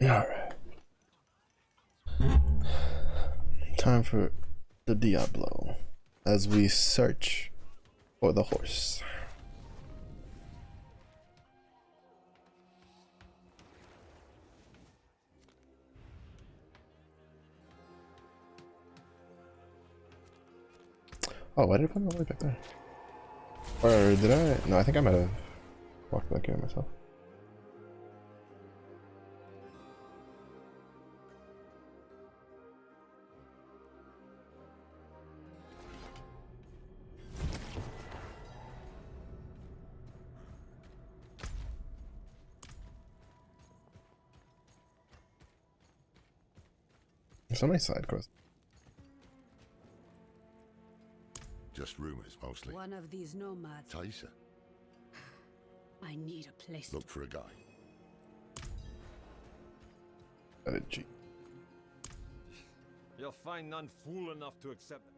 Alright. Time for the Diablo as we search for the horse. Oh, why did I put my way back there? Or did I? No, I think I might have walked back here myself. There's so many side quests. Just rumors, mostly. One of these nomads. Taisa, I need a place. look for a guy. Gee. You'll find none fool enough to accept it.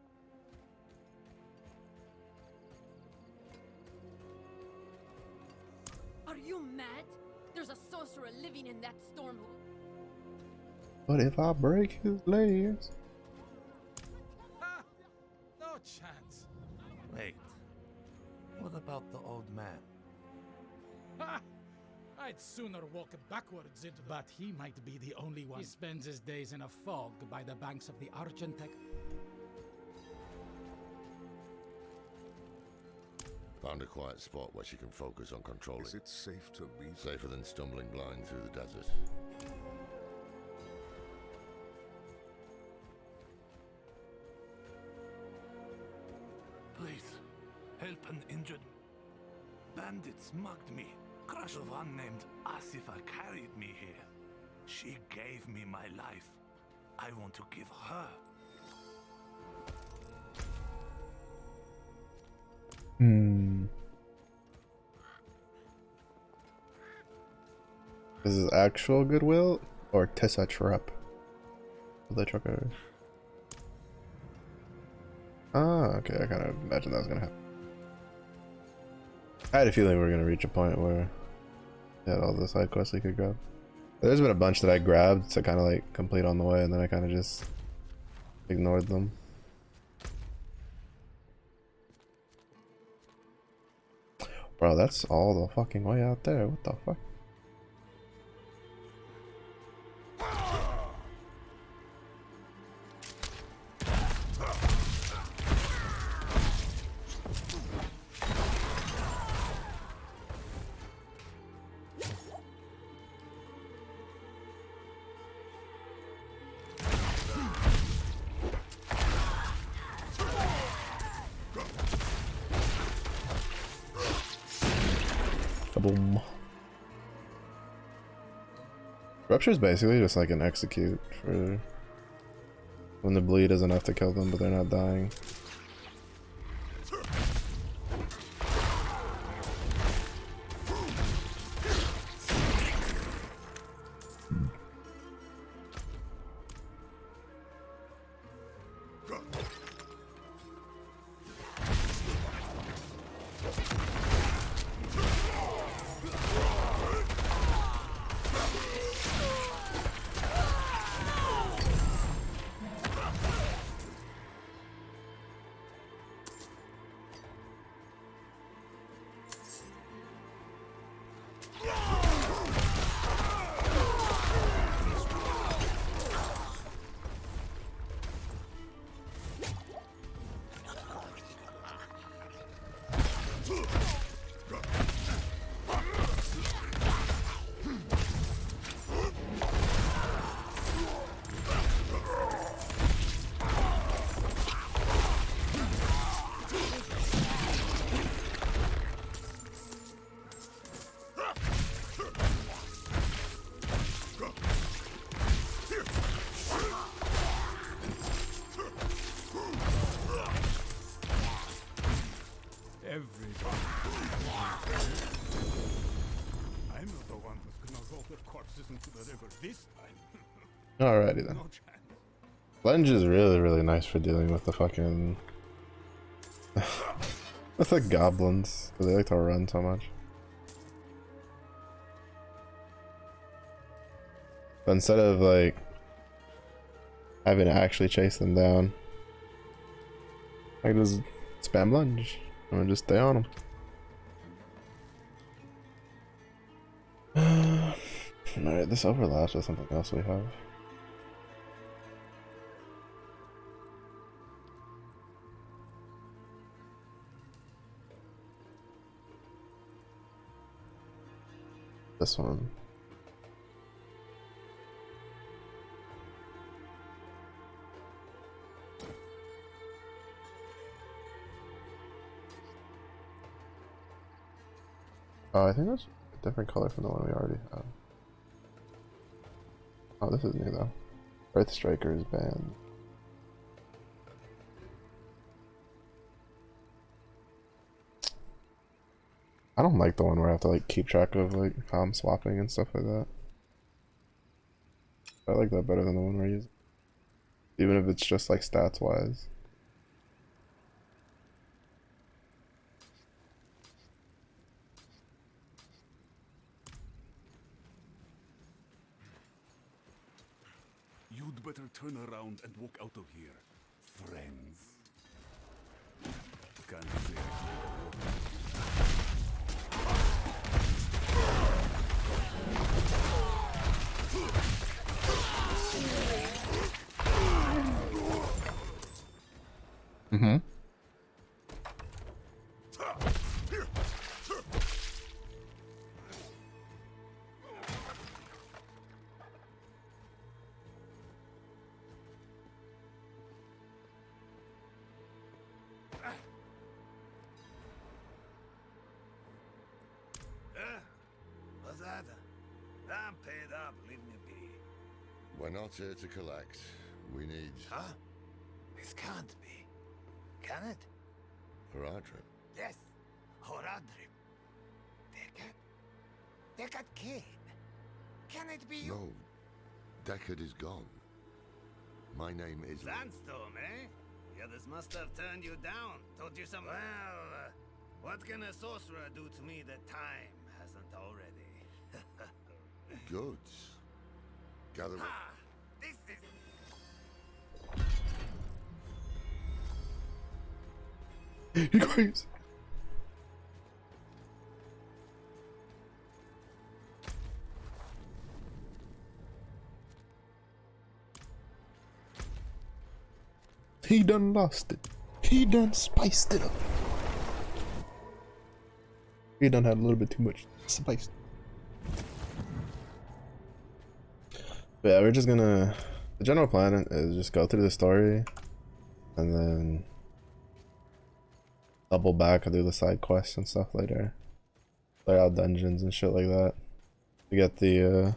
Are you mad? There's a sorcerer living in that stormhold. But if I break his legs? Ha! No chance. Wait. What about the old man? Ha! I'd sooner walk backwards into, but he might be the only one. He spends his days in a fog by the banks of the Argentec. Found a quiet spot where she can focus on controlling. Is it safe to leave? Safer than stumbling blind through the desert. Please, help an injured. Bandits mugged me. Crush of one named Asifa carried me here. She gave me my life. I want to give her. This is actual goodwill or Tessa Trap? The trucker. Ah, okay. I kind of imagined that was gonna happen. I had a feeling we were gonna reach a point where we had all the side quests we could grab. There's been a bunch that I grabbed to kind of like complete on the way, and then I kind of just ignored them. Bro, that's all the fucking way out there. What the fuck? Boom. Rupture is basically just like an execute for when the bleed is enough to kill them, but they're not dying. I'm not the one who's gonna roll their corpses into the river this time. Alrighty then. No chance. Lenge is really nice for dealing with the fucking with the goblins, because they like to run so much. But instead of like having to actually chase them down, I can just spam lunge and just stay on them. Alright, this overlaps with something else we have. This one. Oh, I think that's a different color from the one we already have. Oh, this is new though. Earth Striker is banned. I don't like the one where I have to like keep track of like how I'm swapping and stuff like that. I like that better than the one we're using. Even if it's just like stats wise. You'd better turn around and walk out of here, friends. Can't say Mm-hmm. What's that? I'm paid up, leave me be. We're not here to collect. We need Huh? This can't be. Can it? Haradrim. Yes. Horadrim. Deckard Kane. Can it be you? No. Deckard is gone. My name is Sandstorm, eh? The others must have turned you down. Told you some. Well, what can a sorcerer do to me that time hasn't already? Goods. Gather up. Ah, this is. You guys. He done lost it. He done spiced it up. He done had a little bit too much spice. But yeah, we're just gonna. The general plan is just go through the story and then double back and do the side quests and stuff later. Clear out dungeons and shit like that. To get the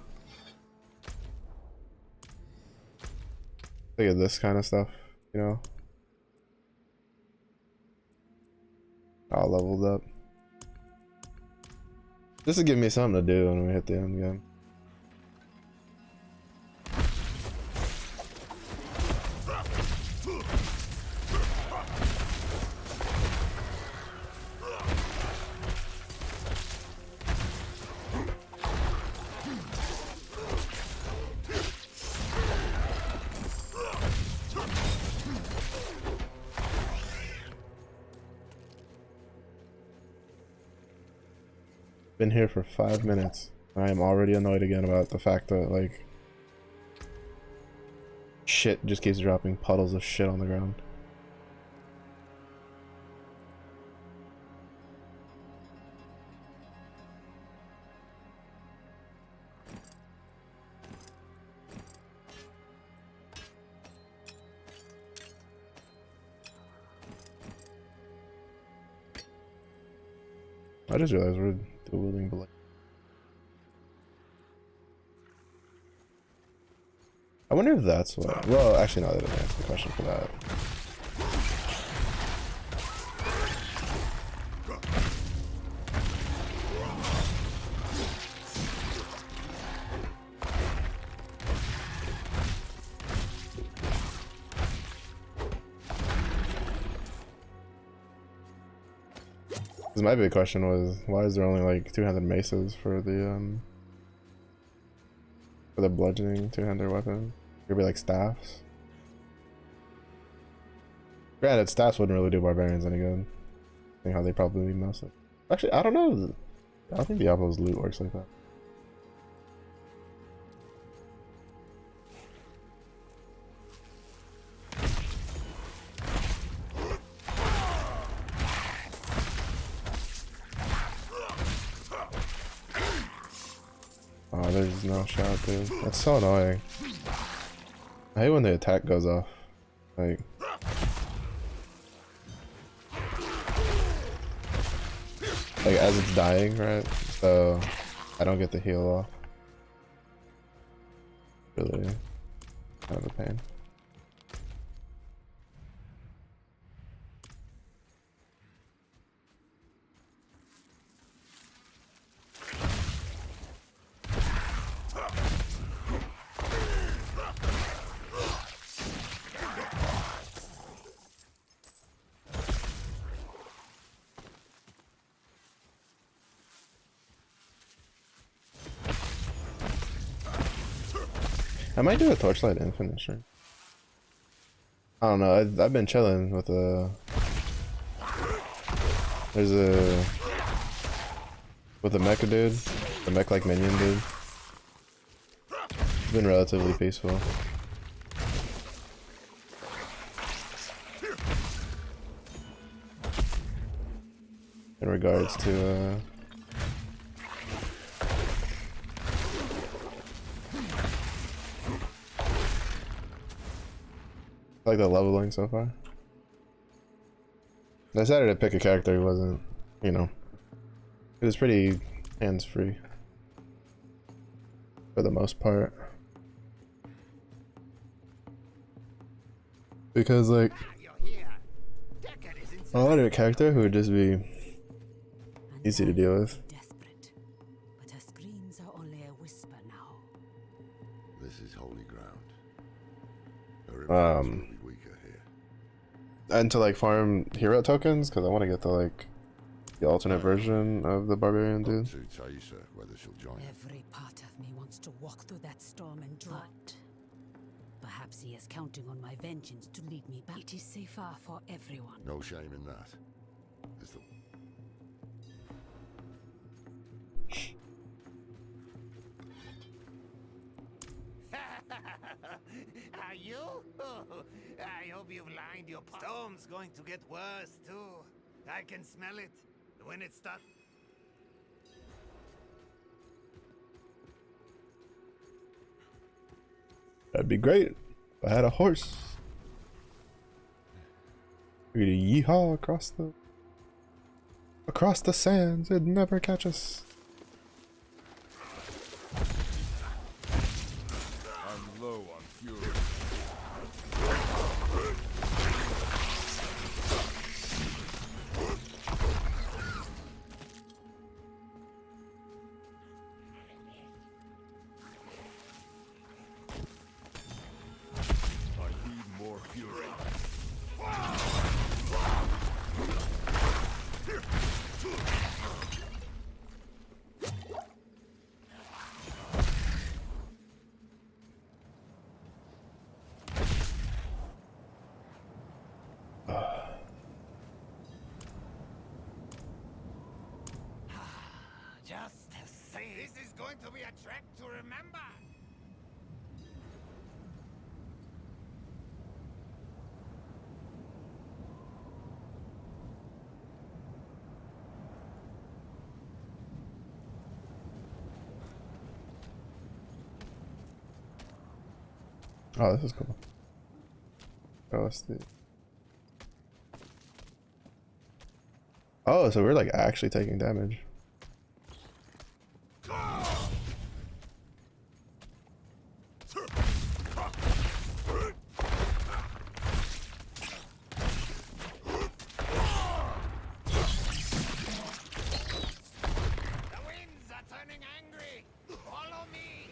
to get this kind of stuff, you know. All leveled up. Just to give me something to do when we hit the end game. Been here for 5 minutes. I am already annoyed again about the fact that like shit just keeps dropping puddles of shit on the ground. I just realized we're dueling below. I wonder if that's what. Well, actually, no, that doesn't answer the question for that. Because my big question was, why is there only like 200 mesas for the For the bludgeoning two-handed weapon. Could be like staffs. Granted, staffs wouldn't really do barbarians any good. I think how they probably need mostly. Actually, I don't know. I don't think Diablo's loot works like that. Oh, there's no shot, dude. That's so annoying. I hate when the attack goes off. Like, as it's dying, right? So I don't get the heal off. Really kind of a pain. I might do a Torchlight Infinite, sure. I don't know, I've been chilling with there's a... with a mecha dude, the mech like minion dude. It's been relatively peaceful. In regards to I like the leveling so far. I decided to pick a character who wasn't, you know, it was pretty hands-free for the most part. Because like, I wanted a character who would just be easy to deal with. Desperate, but her screams are only a whisper now. This is holy ground. Her influence will be weaker here. And to like farm hero tokens, because I want to get the alternate version of the barbarian dude. To Taisa, whether she'll join. Every part of me wants to walk through that storm and draw it. Perhaps he is counting on my vengeance to lead me back. It is safer for everyone. No shame in that. Is the Are you? I hope you've lined your storm's going to get worse too. I can smell it when it starts. That'd be great if I had a horse. We'd yeehaw across the sands. It'd never catch us. I'm low on fury. I need more fury. Just to say, this is going to be a trek to remember. Oh, this is cool. Oh, let's see. Oh, so we're like actually taking damage. The winds are turning angry. Follow me.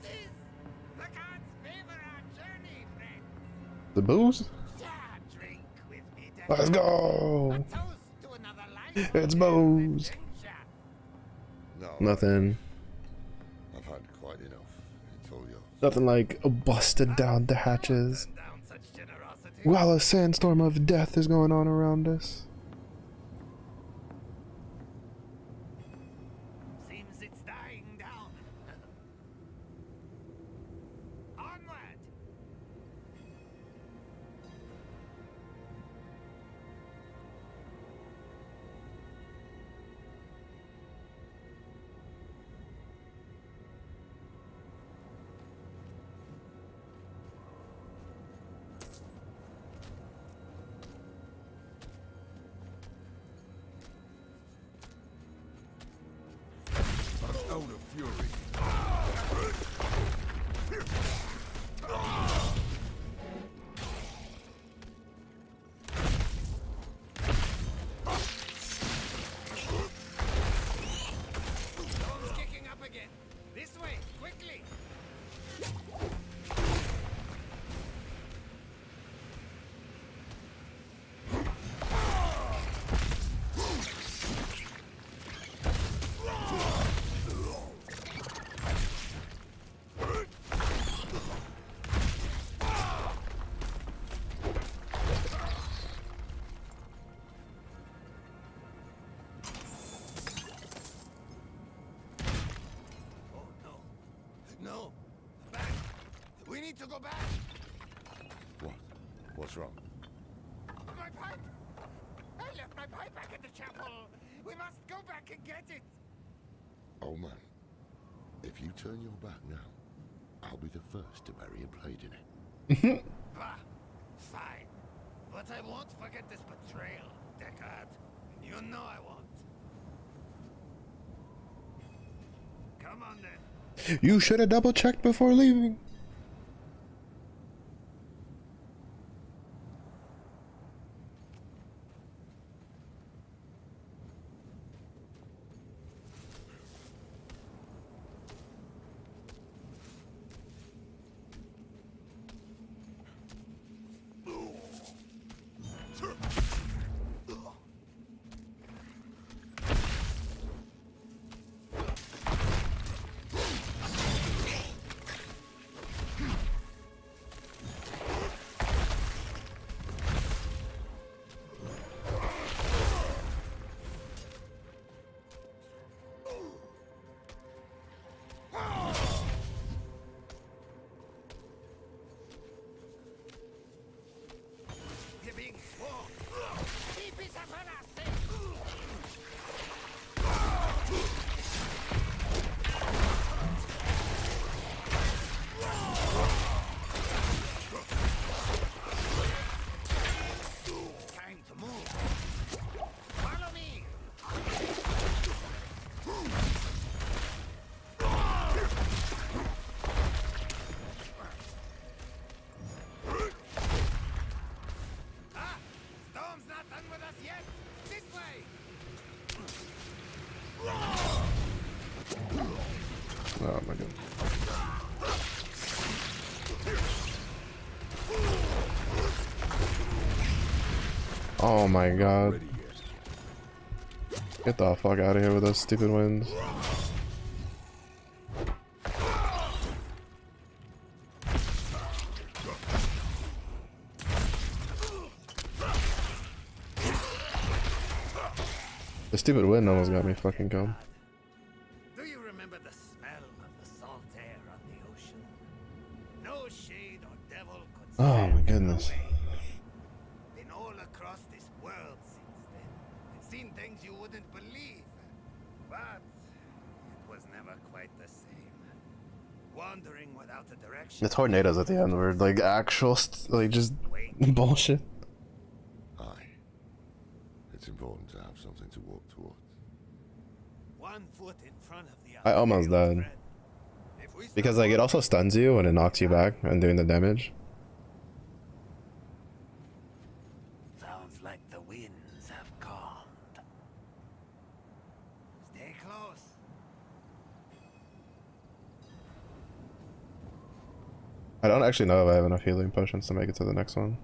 is the gods favor our journey, friend. The booze? Yeah, drink with me, Let's go. A toast to another life. It's booze. No, Nothing. I've had quite enough. It's all yours. Nothing like busted down the hatches Down such generosity. while a sandstorm of death is going on around us. Seems it's dying down. Onward. Out of fury. Storm's kicking up again. This way, quickly. Oh no. No. Back. We need to go back. What? What's wrong? My pipe! I left my pipe back at the chapel! We must go back and get it! Old man, if you turn your back now, I'll be the first to bury a blade in it. Bah! Fine. But I won't forget this betrayal, Deckard. You know I won't. Come on then. You should have double checked before leaving. You're being swarmed. Keep it up on us, time to move. Follow me. Ah! Storm's not done with us yet. This way. Oh my god. Oh my god. Get the fuck out of here with those stupid winds. The stupid wind almost got me fucking killed. Do you remember the smell of the salt air on the ocean? No shade or devil could Oh my stand goodness. our way. Been all across this world since then. And seen things you wouldn't believe. But it was never quite the same. Wandering without a direction. The tornadoes at the end were like actual, like just bullshit. Aye. It's important to have something to walk towards. 1 foot in front of the I other. almost died. If we Because like it also stuns you when it knocks you back and doing the damage. Sounds like the winds have calmed. Stay close. I don't actually know if I have enough healing potions to make it to the next one.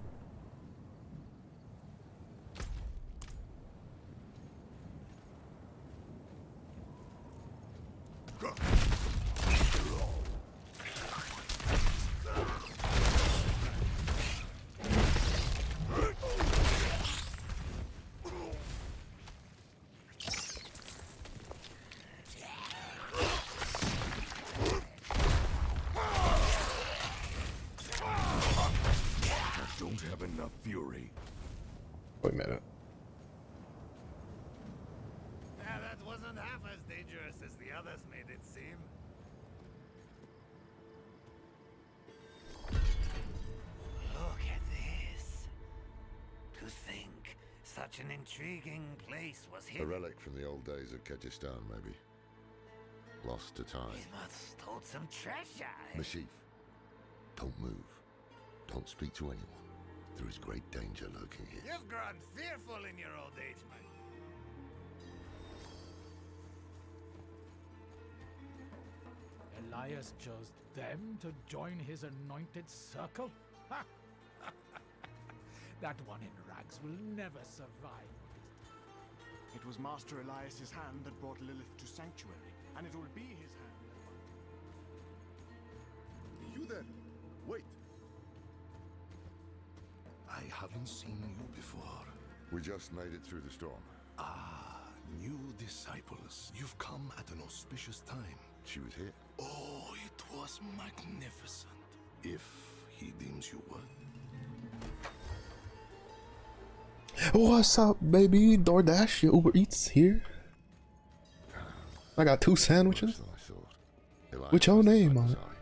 Wait a minute. Yeah, that wasn't half as dangerous as the others made it seem. Look at this. To think such an intriguing place was A hidden. relic from the old days of Kyrgyzstan, maybe. Lost to time. We must hold some treasure. Mashif, don't move. Don't speak to anyone. There is great danger lurking here. You've grown fearful in your old age, man. Elias chose them to join his anointed circle? Ha! That one in rags will never survive. It was Master Elias's hand that brought Lilith to Sanctuary, and it will be his hand that... You there? Wait. I haven't seen you before. We just made it through the storm. Ah, new disciples. You've come at an auspicious time. She was here. Oh, it was magnificent. If he deems you worthy. What's up, baby? DoorDash, your Uber Eats here. I got 2 sandwiches. Worse than I thought. Elias With your has the name sight on of it. sight.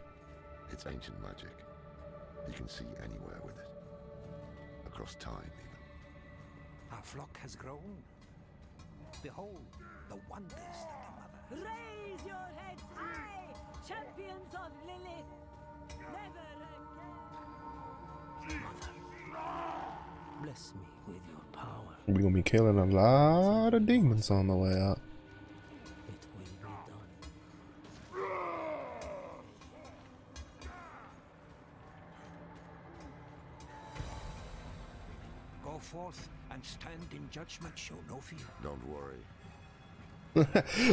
It's ancient magic. You can see anywhere with it. Across time, even. Our flock has grown. Behold the wonders that the mother. Raise your heads high, champions of Lilith. Never again. Bless me with your power. We're gonna be killing a lot of demons on the way out. It will be done. Go forth and stand in judgment. Show no fear. Don't worry.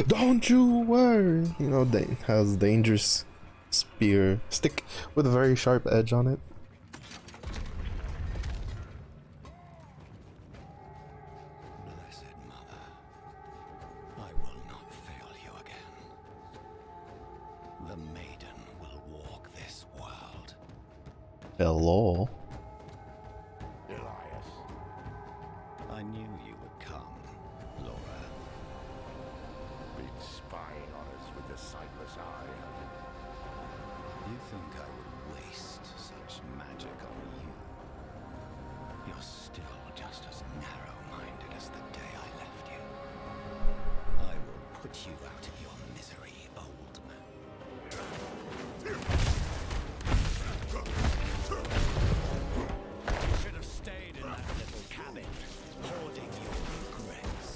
Don't you worry. You know, has dangerous spear stick with a very sharp edge on it. Blessed Mother, I will not fail you again. The maiden will walk this world. Hello. Elias. I knew you would come, Laura. Been spying on us with the sightless eye, have you? You think I would waste such magic on you? You're still just as narrow-minded as the day I left you. I will put you out of your misery, old man. You should have stayed in that little cabin, hoarding your regrets.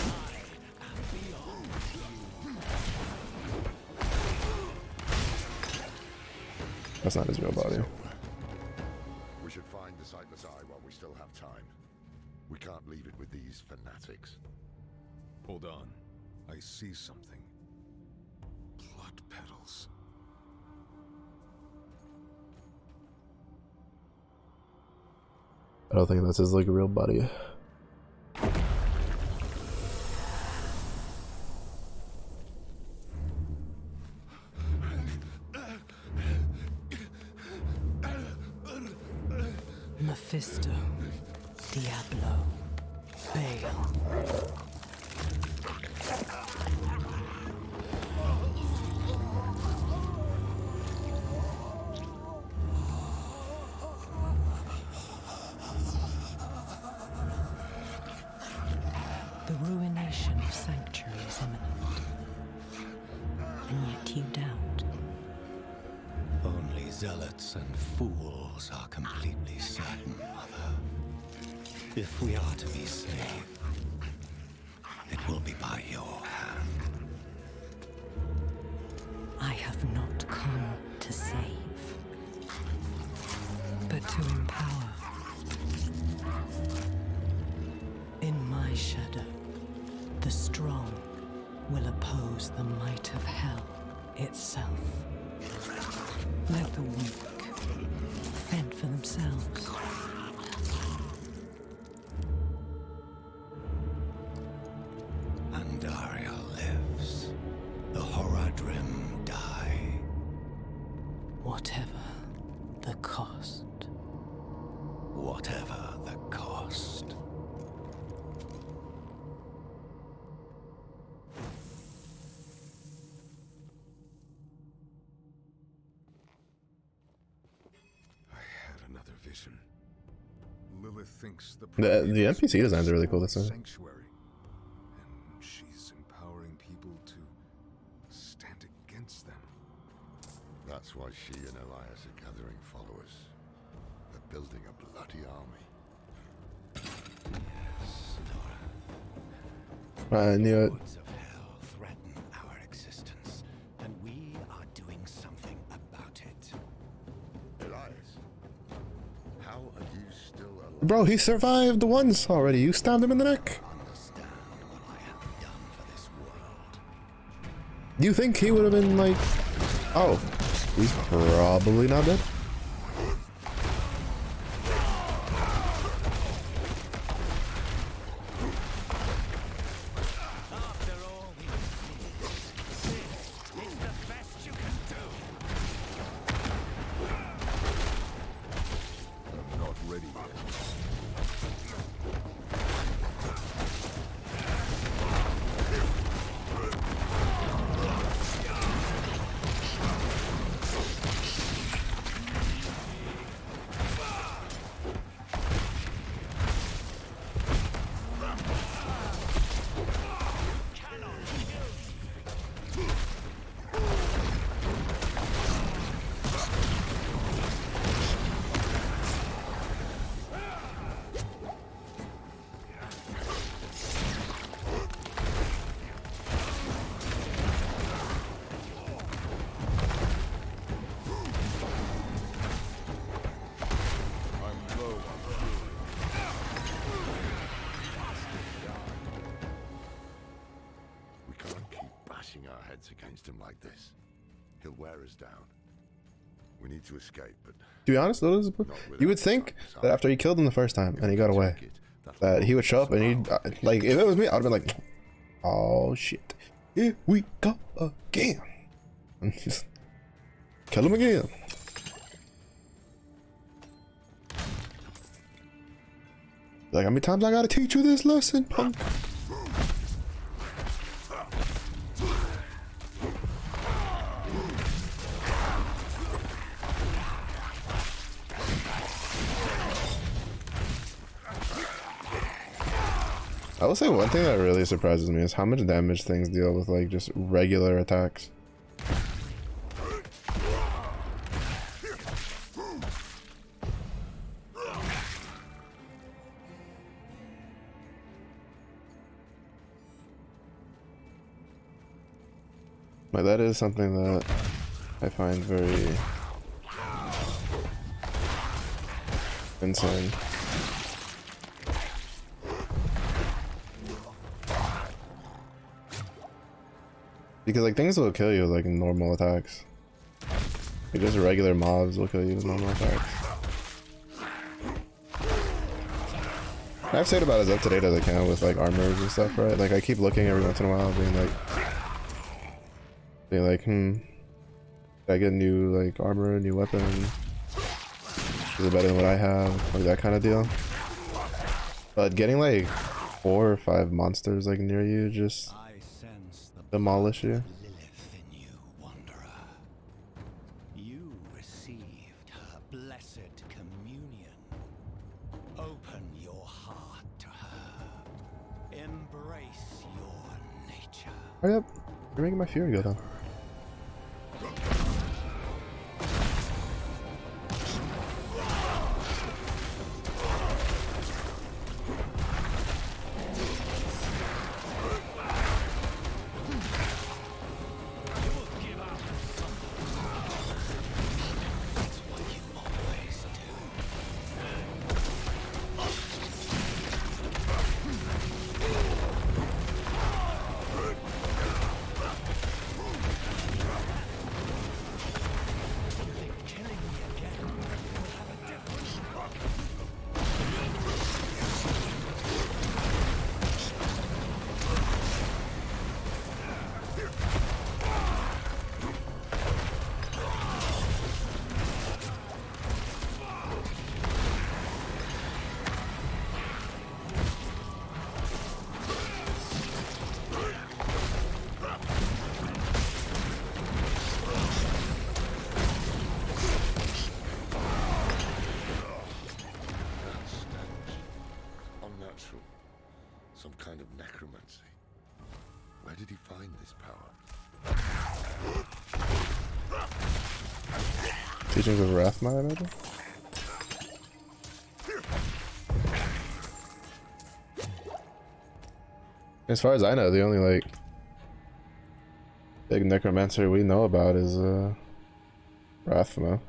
I am beyond you. That's not his real body. We should find the sightless eye while we still have time. We can't leave it with these fanatics. Hold on. I see something. Blood petals. I don't think that's his like real body. Mephisto, Diablo, Baal. The ruination of Sanctuary is imminent, and yet you doubt. Only zealots and fools are completely certain, Mother. If we are to be saved, it will be by your hand. I have not to save, but to empower. In my shadow, the strong will oppose the might of hell itself. Let the weak fend for themselves. Andaria lives. The Horadrim die. Whatever the cost. Whatever the cost. Another vision. Lilith thinks The NPC designs are really cool this time. Sanctuary, and she's empowering people to stand against them. That's why she and Elias are gathering followers. They're building a bloody army. Yes, I knew it. Hordes of hell threaten our existence, and we are doing something about it. Elias, how are you still alive? Bro, he survived the ones already. You stabbed him in the neck. Understand what I have done for this world. You think he would have been like... Oh, he's probably not dead. After all these years, this is the best you can do. I'm not ready yet. We can't keep bashing our heads against him like this. He'll wear us down. We need to escape, but To be honest, though, you would think that after he killed him the first time and he got away, that he would show up and he'd like, if it was me, I'd have been like, oh shit, here we go again, and just kill him again. Like, how many times I gotta teach you this lesson, punk? I will say one thing that really surprises me is how much damage things deal with like just regular attacks. Like, that is something that I find very insane. Because like things will kill you like in normal attacks. Like, just regular mobs will kill you with normal attacks. I've stayed about as up to date as I can with like armors and stuff, right? Like I keep looking every once in a while, being like, did I get new like armor, new weapon? Is it better than what I have? Like that kind of deal. But getting like 4 or 5 monsters like near you just demolish you. Lilith in you, wanderer. You received her blessed communion. Open your heart to her. Embrace your nature. Hurry up. You're making my fury go down. Teachings of Rathma, I imagine? As far as I know, the only like big necromancer we know about is Rathma.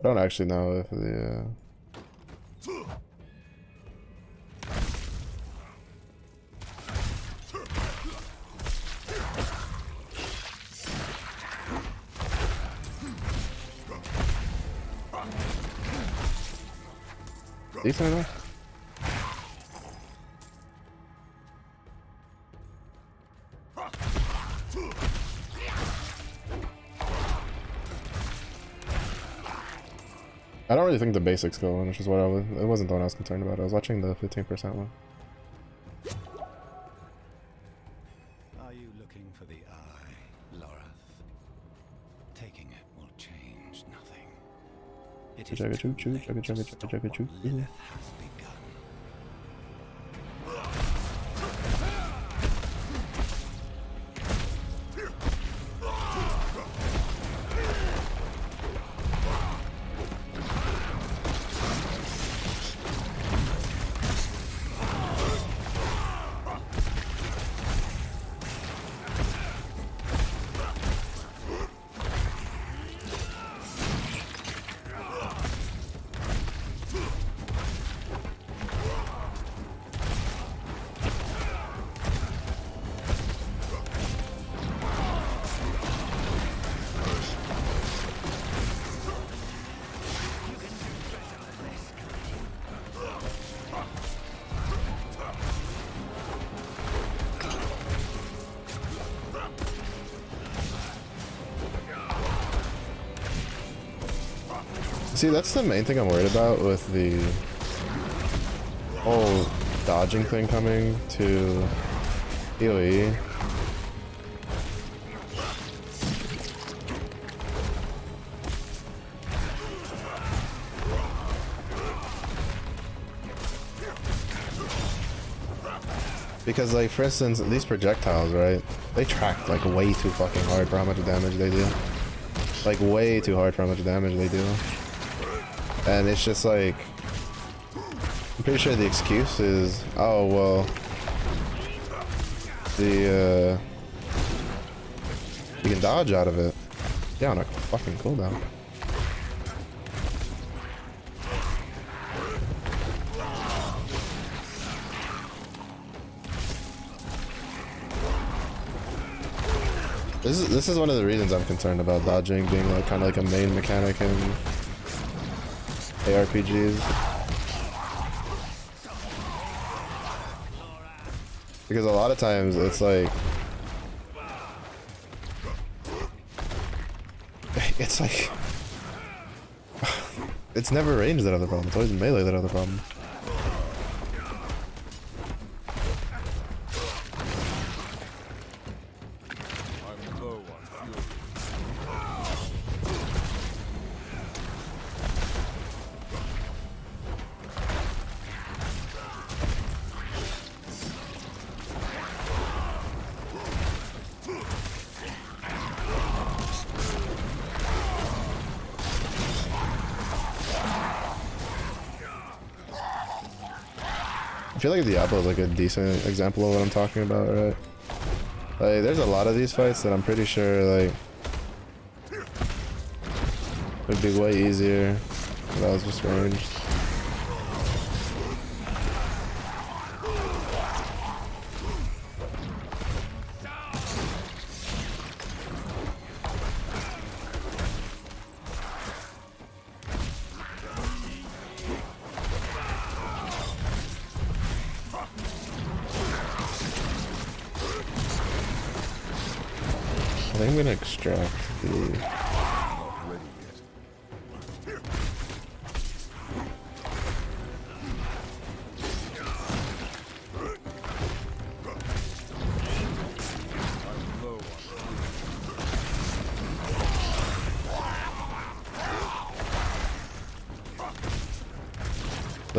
I don't actually know if the decent enough. I don't really think the basics go on, which is what it wasn't the one I was concerned about. I was watching the 15% one. Are you looking for the eye, Lorath? Taking it will change nothing. It is Chugga choo choo, too late chugga to chugga stop chugga choo. what Lilith has begun. See, that's the main thing I'm worried about with the whole dodging thing coming to PoE. Because, like, for instance, these projectiles, right? They track, like, way too fucking hard for how much damage they do. Like, way too hard for how much damage they do. And it's just like, I'm pretty sure the excuse is, oh, well, you can dodge out of it. Yeah, on a fucking cooldown. This is one of the reasons I'm concerned about dodging being like kind of like a main mechanic in ARPGs. Because a lot of times it's like it's never range that other problem, it's always melee that other problem. I feel like Diablo is like a decent example of what I'm talking about, right? Like, there's a lot of these fights that I'm pretty sure, like, would be way easier if I was just ranged. I think I'm gonna extract the...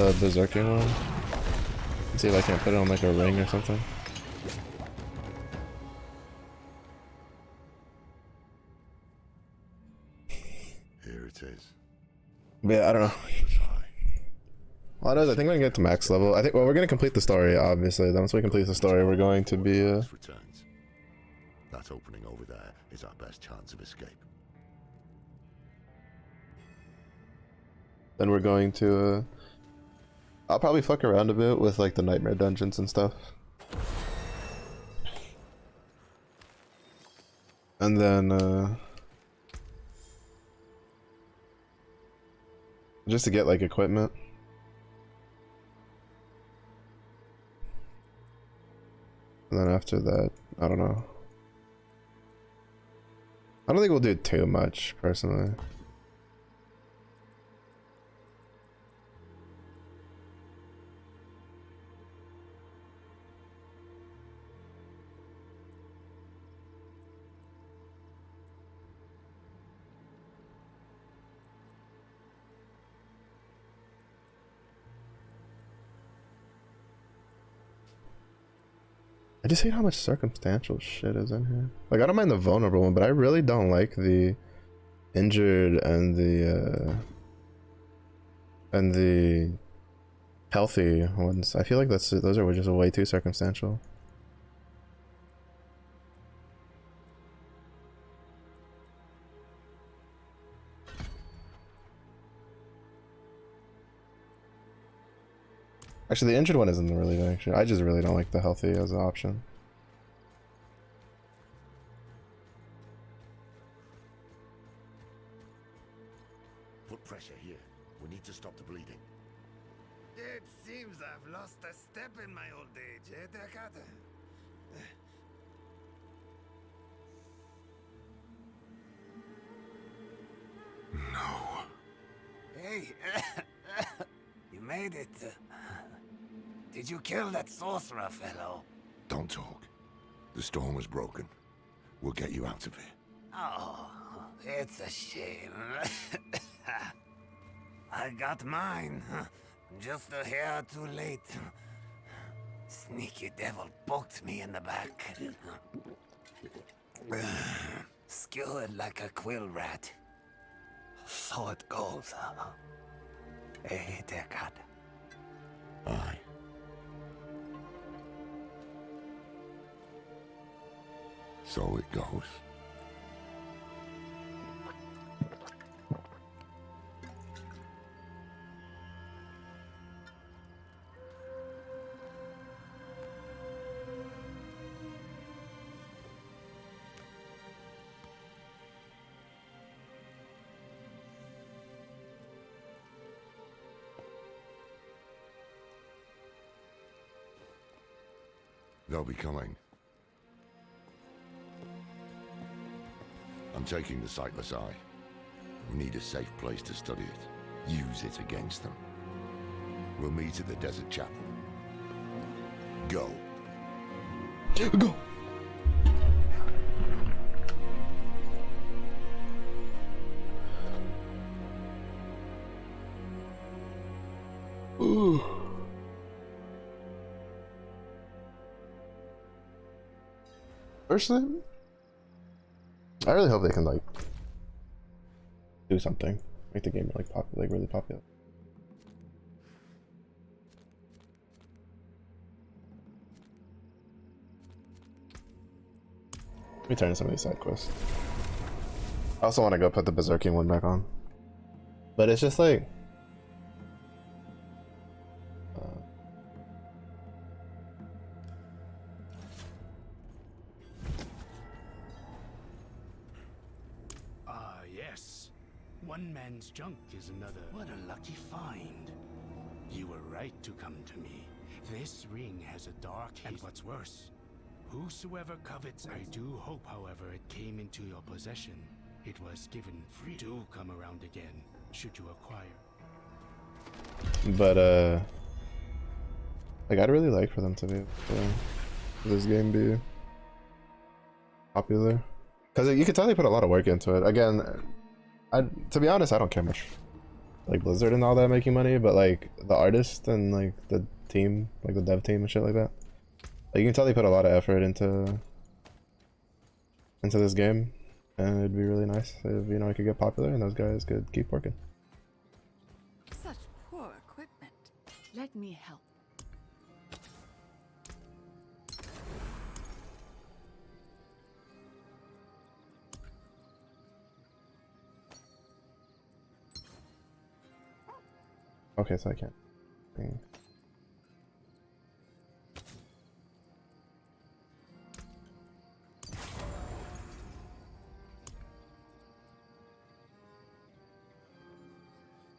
the berserking one. See if I can't put it on like a ring or something. Here it is. But yeah, I don't know. Well, I think we're gonna get to max level. I think, well, we're gonna complete the story, obviously. Then once we complete the story, we're going to be, Returns. That opening over there is our best chance of escape. then we're going to, I'll probably fuck around a bit with, like, the nightmare dungeons and stuff. And then, just to get, like, equipment. And then after that, I don't know. I don't think we'll do too much, personally. I just hate how much circumstantial shit is in here. Like, I don't mind the vulnerable one, but I really don't like the injured and the healthy ones. I feel like those are just way too circumstantial. Actually, the injured one isn't really the issue. I just really don't like the healthy as an option. Put pressure here. We need to stop the bleeding. It seems I've lost a step in my old age, eh, Deckard? No. Hey, you made it. Did you kill that sorcerer fellow? Don't talk. The storm was broken. We'll get you out of here. Oh, it's a shame. I got mine. Just a hair too late. Sneaky devil poked me in the back. Skewered like a quill rat. So it goes. Hey, Deckard. Aye. So it goes. They'll be coming. I'm taking the sightless eye. We need a safe place to study it. Use it against them. We'll meet at the desert chapel. Go. Go! Ooh. Personally, I really hope they can like do something, make the game like popular, like really popular. Let me turn some of these side quests. I also want to go put the berserking one back on, but it's just like yes. One man's junk is another. What a lucky find. You were right to come to me. This ring has a dark history, and what's worse, whosoever covets it. I do hope, however, it came into your possession. It was given free. Do come around again, should you acquire. But like I'd really like for them to be this game be popular, because you could tell they put a lot of work into it. Again, to be honest, I don't care much like Blizzard and all that making money, but like the artist and like the team, like the dev team and shit like that. Like you can tell they put a lot of effort into this game, and it'd be really nice if, you know, it could get popular and those guys could keep working. Such poor equipment. Let me help. Okay, so I can't.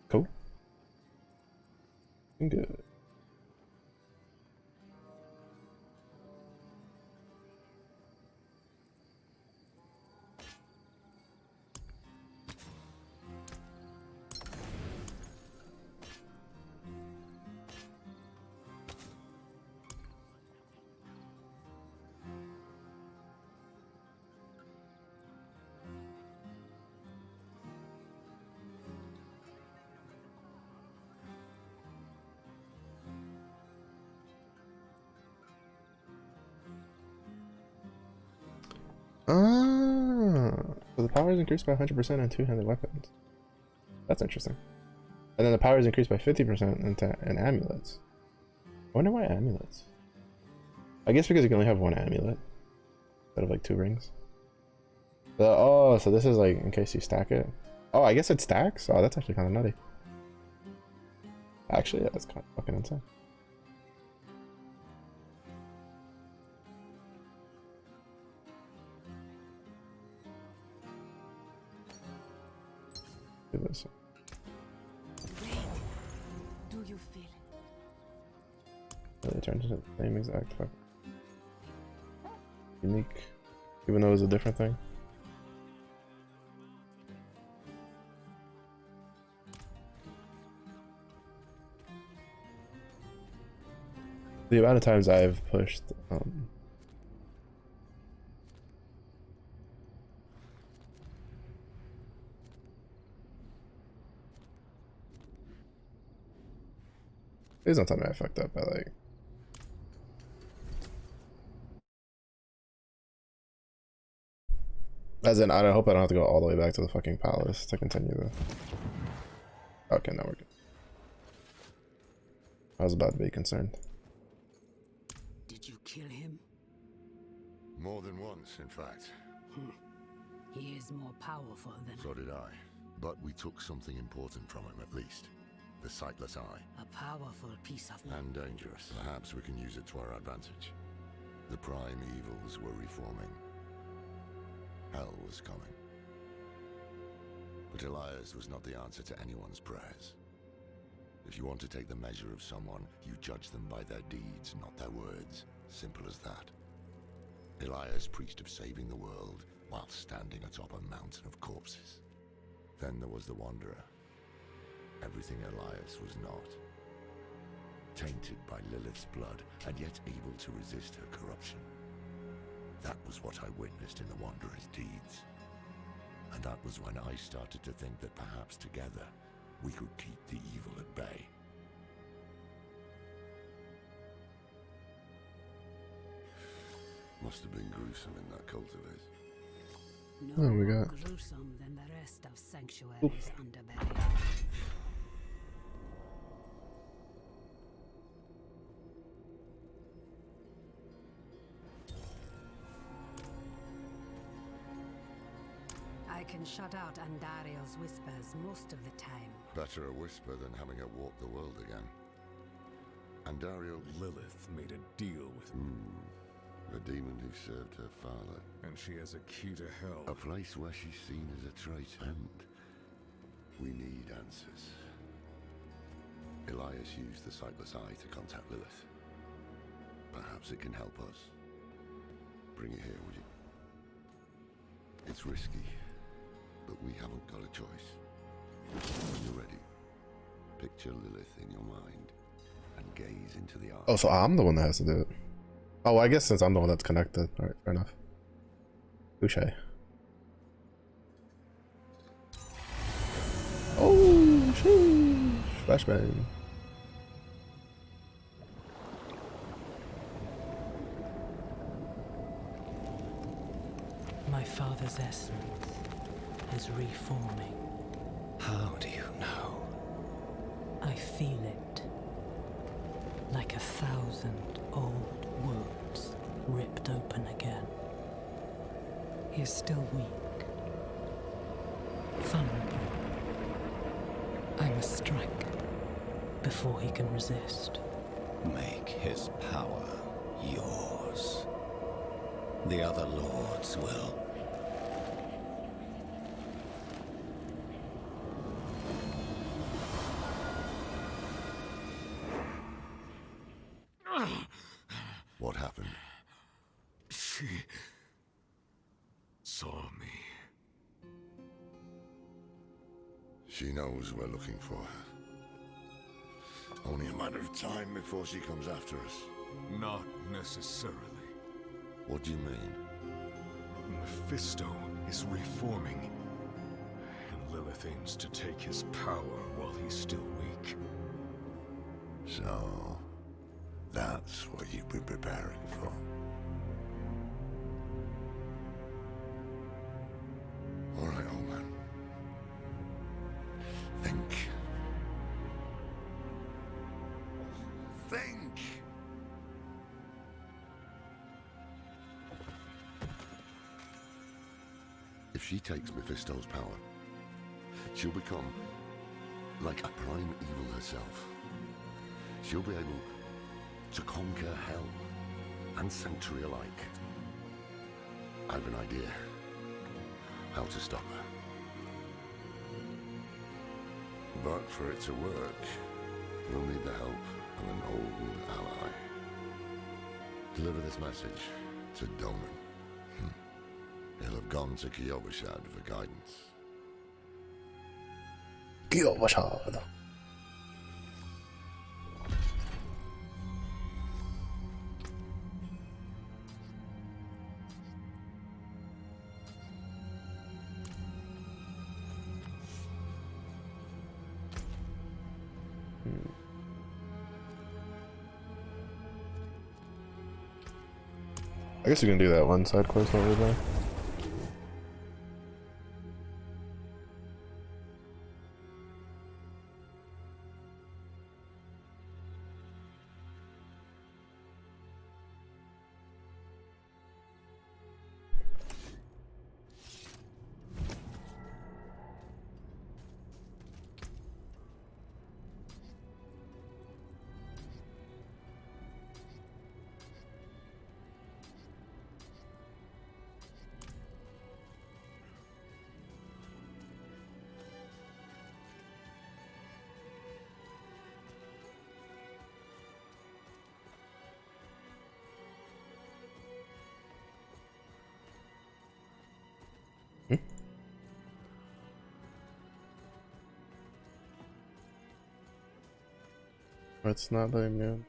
Cool. Good. So the power is increased by 100% on two-handed weapons. That's interesting. And then the power is increased by 50% in amulets. I wonder why amulets. I guess because you can only have one amulet instead of like 2 rings. Oh, so this is like in case you stack it. Oh, I guess it stacks? Oh, that's actually kind of nutty. Actually, yeah, that's kind of fucking insane. Do this. Do you feel it? It turns into the same exact fucking unique, even though it was a different thing. The amount of times I've pushed please don't tell me I fucked up by like as in I hope I don't have to go all the way back to the fucking palace to continue the okay, now we're good. I was about to be concerned. Did you kill him? More than once, in fact. He is more powerful than So did I. But we took something important from him, at least. The sightless eye. a powerful piece of And dangerous. Perhaps we can use it to our advantage. The prime evils were reforming. Hell was coming. But Elias was not the answer to anyone's prayers. If you want to take the measure of someone, you judge them by their deeds, not their words. Simple as that. Elias preached of saving the world while standing atop a mountain of corpses. Then there was the Wanderer. Everything Elias was not. Tainted by Lilith's blood, and yet able to resist her corruption. That was what I witnessed in the Wanderer's deeds. And that was when I started to think that perhaps together, we could keep the evil at bay. Must have been gruesome in that cult of his. no Oh, we more got gruesome than the rest of Sanctuary's underbelly. I can shut out Andario's whispers most of the time. Better a whisper than having her walk the world again. Andario... Lilith made a deal with him. The demon who served her father. And she has a key to hell. A place where she's seen as a traitor. And we need answers. Elias used the sightless eye to contact Lilith. Perhaps it can help us. Bring it here, would you? It's risky, but we haven't got a choice. When you're ready, picture Lilith in your mind and gaze into the eye. oh, so I'm the one that has to do it. Oh, well, I guess since I'm the one that's connected. Alright, fair enough. Touché. Oh! Flashbang. My father's essence is reforming. How do you know? I feel it. Like 1,000 old wounds ripped open again. He is still weak. Vulnerable. I must strike before he can resist. Make his power yours. The other lords will. What happened? She saw me. She knows we're looking for her. Only a matter of time before she comes after us. Not necessarily. What do you mean? Mephisto is reforming, and Lilith aims to take his power while he's still weak. So, that's what you've been preparing for. All right, old man. Think. Think! If she takes Mephisto's power, she'll become like a prime evil herself. She'll be able to conquer hell and sanctuary alike. I have an idea how to stop her. But for it to work, we'll need the help of an old ally. Deliver this message to Doman. He'll have gone to Kyovashad for guidance. Kyovashad. I guess we can do that one side quest over there. It's not letting me in.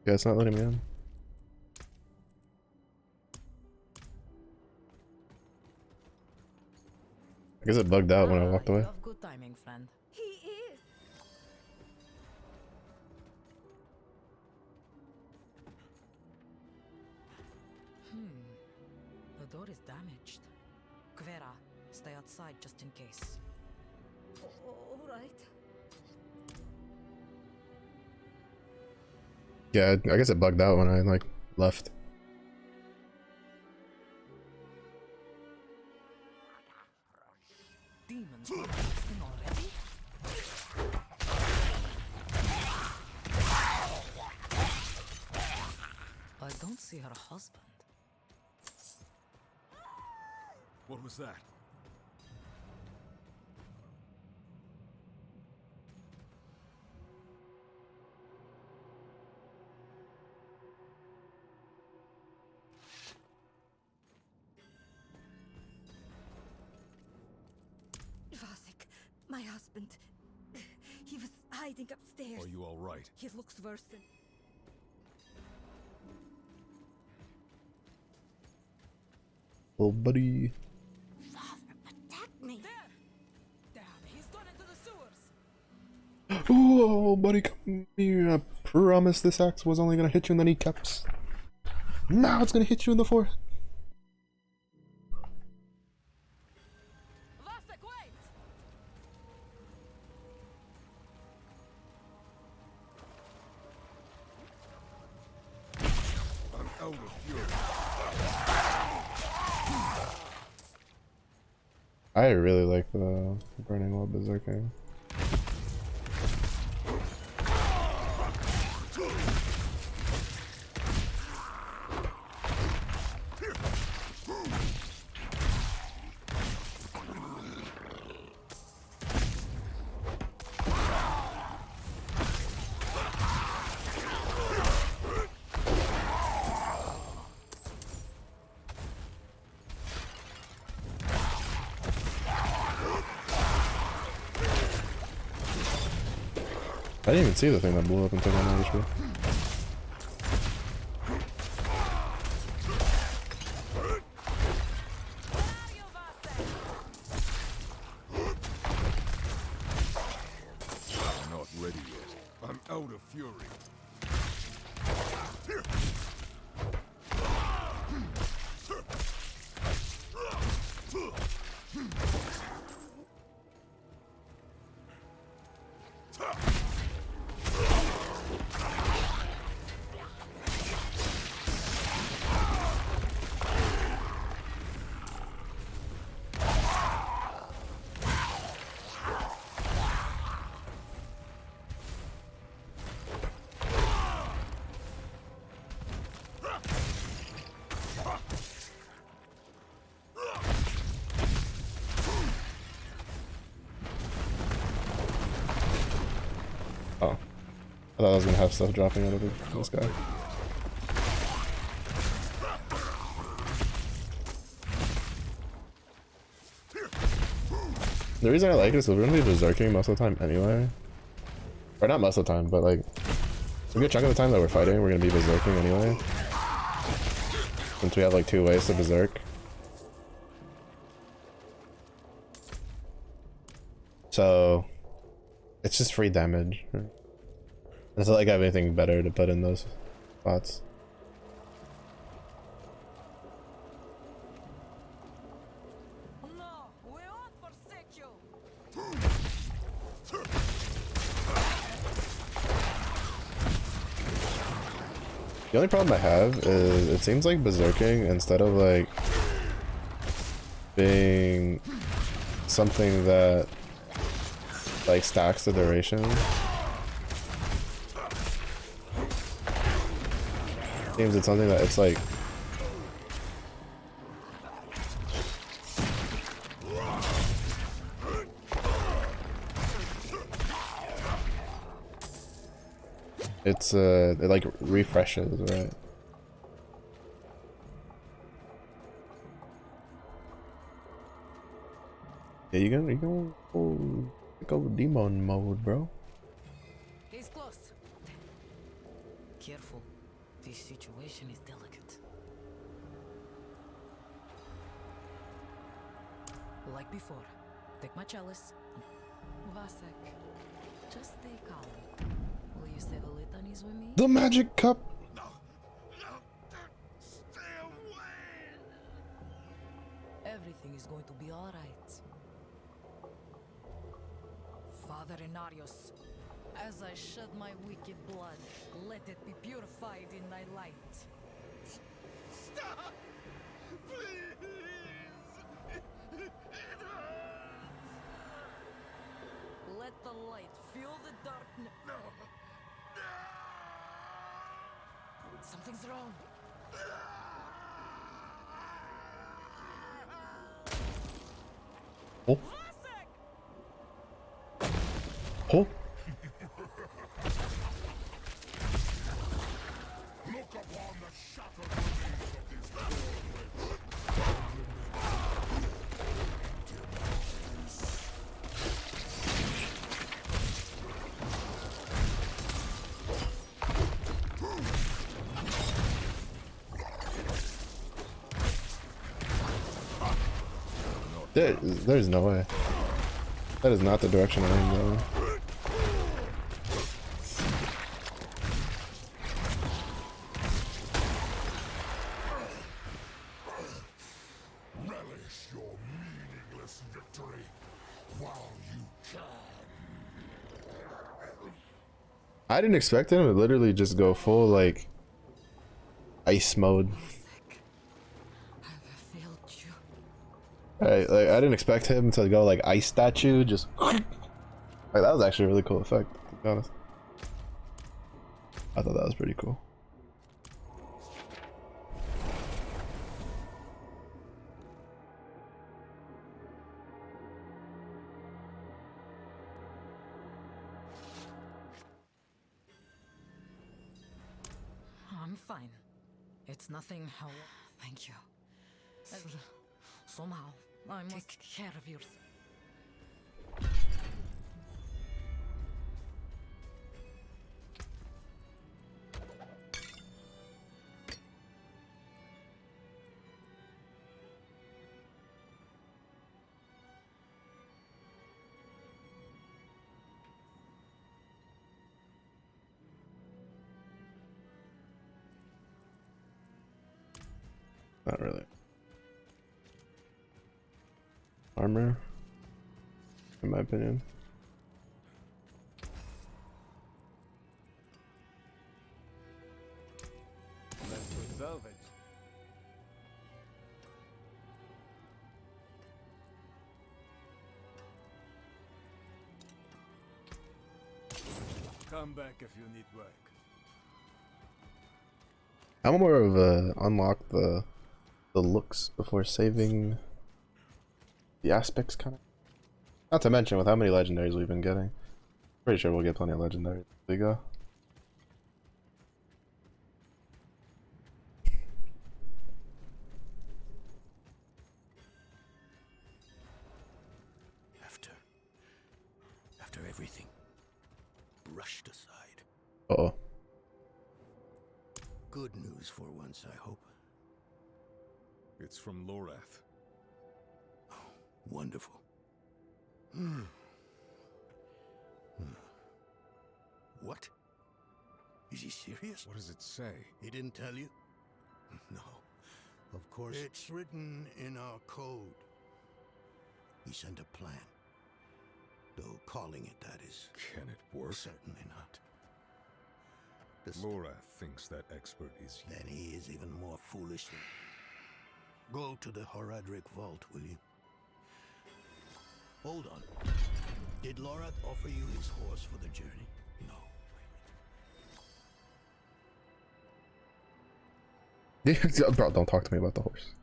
Yeah, it's not letting me in. I guess it bugged out when I walked away. You have good timing, friend. He is. The door is damaged. Kvera, stay outside just in case. All right. Yeah, I guess it bugged out when I like left. Demons are resting already? I don't see her husband. What was that? Vasek, my husband. He was hiding upstairs. Are you all right? He looks worse than... Little buddy. Father, protect me. There! Damn, he's gone into the sewers! Oh, buddy, come here. I promise this axe was only gonna hit you in the kneecaps. Now it's gonna hit you in the forehead. Vasek, wait! I'm out of fury. I really like the burning while berserking. I didn't even see the thing that blew up and took on HP. I'm not ready yet. I'm out of fury. Oh. I thought I was gonna have stuff dropping out of this guy. The reason I like it is we're gonna be berserking most of the time anyway. Or not most of the time, but like a good chunk of the time that we're fighting, we're gonna be berserking anyway. Since we have like 2 ways to berserk. So it's just free damage. It's not like I have anything better to put in those spots. No, we won't forsake you! The only problem I have is it seems like berserking, instead of like being something that like stacks the duration, seems it's something that it's like it like refreshes, right? Yeah, you gonna go demon mode, bro. He's close. Careful. This situation is delicate. Like before, take my chalice. Vasek, just stay calm. Will you say the litanies with me? The magic cup. Everything is going to be all right. Father Inarius, as I shed my wicked blood, let it be purified in thy light. Stop! Please! It hurts! Let the light fill the darkness. No! Something's wrong. Oh. Oh. There's no way. That is not the direction I'm going. Relish your meaningless victory while you can. I didn't expect him to literally just go full like ice mode. Right, like I didn't expect him to go like ice statue, just like that was actually a really cool effect, to be honest. I thought that was pretty cool. I'm fine. It's nothing. How? Thank you. Somehow, I must take care of yours. Not really. Armor, in my opinion. Let's go salvage. Come back if you need work. I'm more of a unlock the looks before saving the aspects kind of. Not to mention with how many legendaries we've been getting. Pretty sure we'll get plenty of legendaries as we go. After everything brushed aside. Uh-oh. Good news for once, I hope. It's from Lorath. Oh, wonderful. What? Is he serious? What does it say? He didn't tell you? No, of course. It's written in our code. He sent a plan. Though calling it that is... Can it work? Certainly not. Lorath thinks that expert is you. Then he is even more foolish than... Go to the Horadric vault, will you? Hold on. Did Lorath offer you his horse for the journey? No. Bro, don't talk to me about the horse.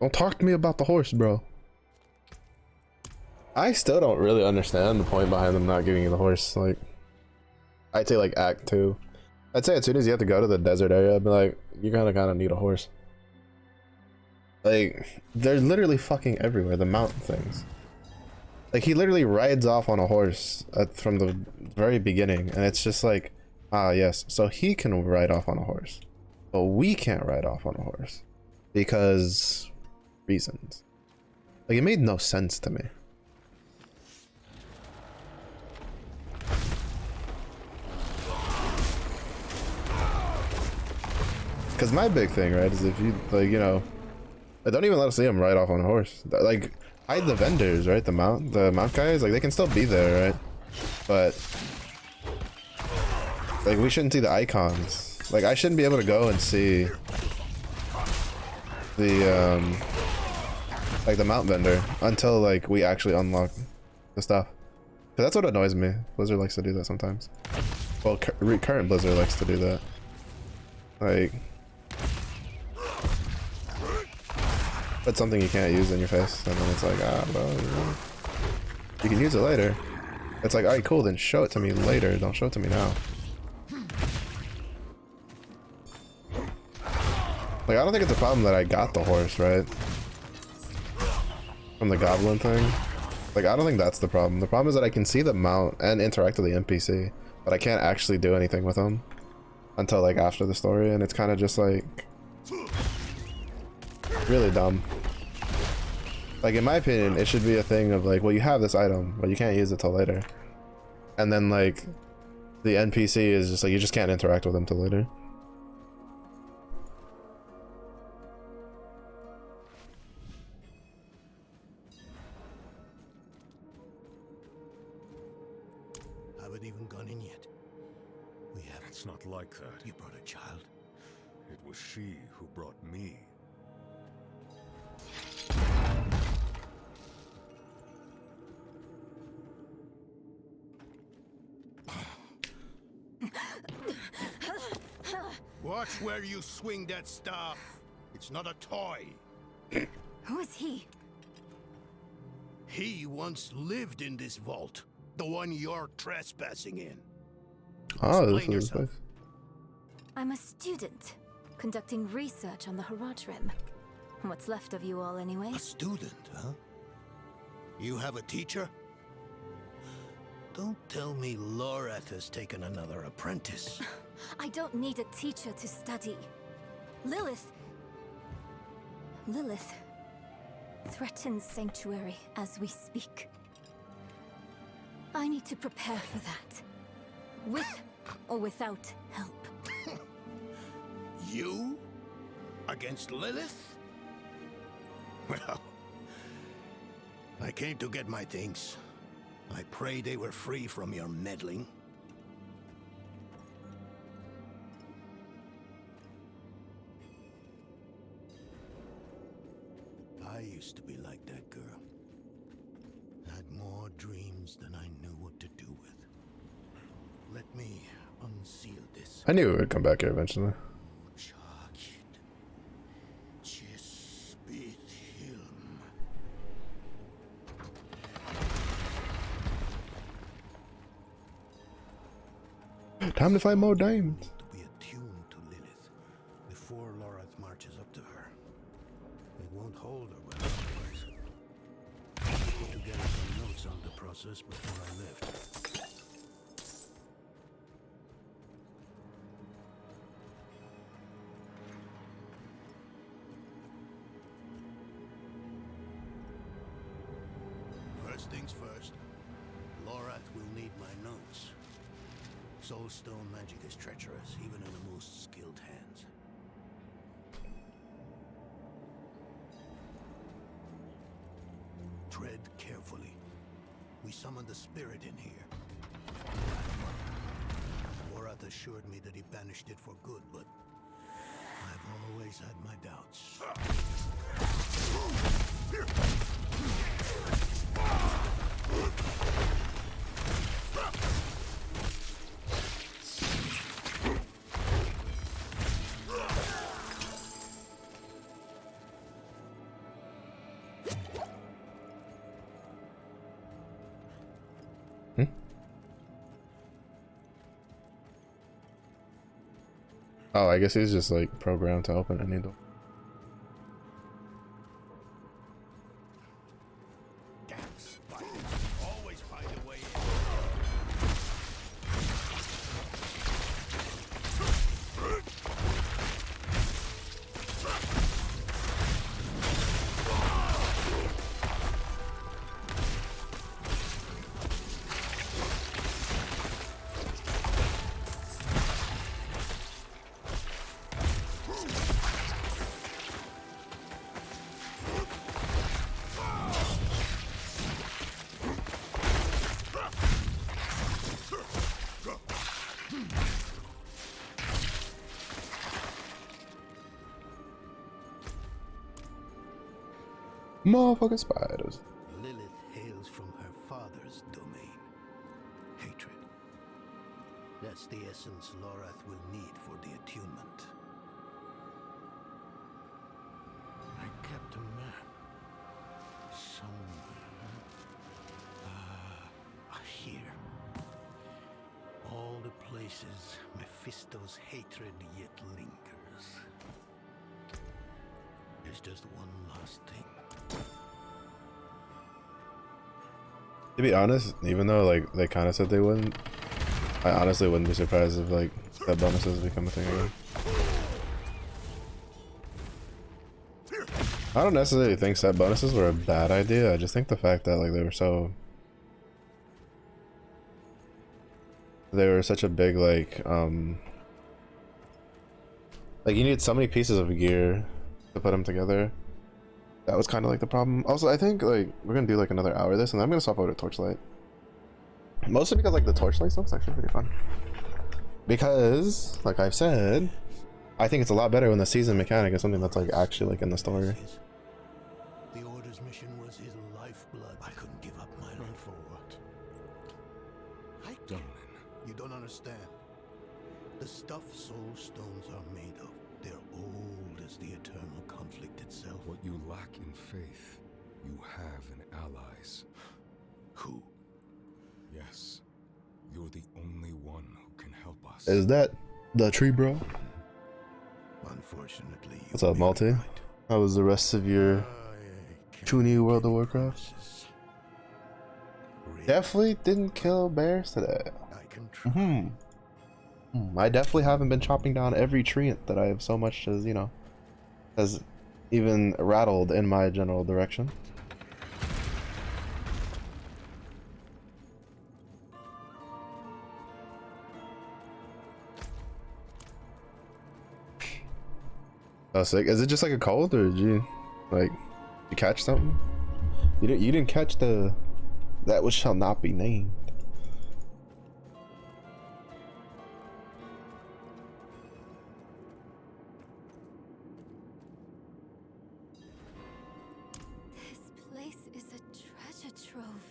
Don't talk to me about the horse, bro. I still don't really understand the point behind them not giving you the horse. Like, I'd say like Act 2. I'd say as soon as you have to go to the desert area, I'd be like, you kind of need a horse. Like, they're literally fucking everywhere, the mountain things. Like, he literally rides off on a horse from the very beginning, and it's just like, ah, yes, so he can ride off on a horse. But we can't ride off on a horse. Because... reasons. Like, it made no sense to me. Because my big thing, right, is if you, like, you know, don't even let us see him ride off on a horse. Like, hide the vendors, right, the mount guys, like, they can still be there, right? But, like, we shouldn't see the icons. Like, I shouldn't be able to go and see the, like, the mount vendor until, like, we actually unlock the stuff. Because that's what annoys me. Blizzard likes to do that sometimes. Well, current Blizzard likes to do that. Like... put something you can't use in your face, and then it's like, ah, well, you can use it later. It's like, alright, cool, then show it to me later, don't show it to me now. Like, I don't think it's a problem that I got the horse, right? From the goblin thing. Like, I don't think that's the problem. The problem is that I can see the mount and interact with the NPC, but I can't actually do anything with them until, like, after the story, and it's kind of just, like, really dumb. Like, in my opinion, it should be a thing of, like, well, you have this item, but you can't use it till later. And then, like, the NPC is just, like, you just can't interact with them till later. Haven't even gone in yet. We have. It's not like that. You brought a child. It was she who brought me. Watch where you swing that staff. It's not a toy. Who is he? He once lived in this vault. The one you're trespassing in. Oh, this Explain is yourself. nice. I'm a student, conducting research on the Haraj Rim. What's left of you all, anyway? A student, huh? You have a teacher? Don't tell me Lorath has taken another apprentice. I don't need a teacher to study. Lilith threatens Sanctuary as we speak. I need to prepare for that. With or without help. You? Against Lilith? Well, I came to get my things. I pray they were free from your meddling. I used to be like that girl. Had more dreams than I knew what to do with. Let me unseal this. I knew it would come back here eventually. Time to find more diamonds. To be attuned to Lilith before Lorath marches up to her. It won't hold her well otherwise. Put together some notes on the process before I left. First things first, Lorath will need my notes. Soulstone magic is treacherous, even in the most skilled hands. Tread carefully. We summoned the spirit in here. Lorath assured me that he banished it for good, but I've always had my doubts. Oh, I guess he's just like programmed to open any door. Always find a way Motherfucking spiders. Lilith hails from her father's domain. Hatred. That's the essence Lorath will need for the attunement. I kept a map. Somewhere. Here. All the places Mephisto's hatred yet lingers. There's just one last thing. To be honest, even though like they kind of said they wouldn't, I honestly wouldn't be surprised if like that bonuses become a thing again. I don't necessarily think set bonuses were a bad idea. I just think the fact that like they were such a big like you need so many pieces of gear to put them together. That was kind of like the problem. Also, I think like we're gonna do like another hour of this, and then I'm gonna swap over to Torchlight. Mostly because like the Torchlight stuff is actually pretty fun. Because, like I've said, I think it's a lot better when the season mechanic is something that's like actually like in the story. The Order's mission was his lifeblood. I couldn't give up my life for what? I don't. You don't understand. The stuff soul stones are made of, they're old as the eternal conflict itself. What you lack in faith, you have in allies. Who? Yes, you're the only one who can help us. Is that the tree, bro? Unfortunately, What's up, Malty? How was the rest of your Toonie World of Warcraft? Definitely didn't kill bears today. I definitely haven't been chopping down every tree that I have so much as, you know, has even rattled in my general direction. Oh, sick. Is it just like a cold, or did you catch something? You didn't catch that which shall not be named. This place is a treasure trove.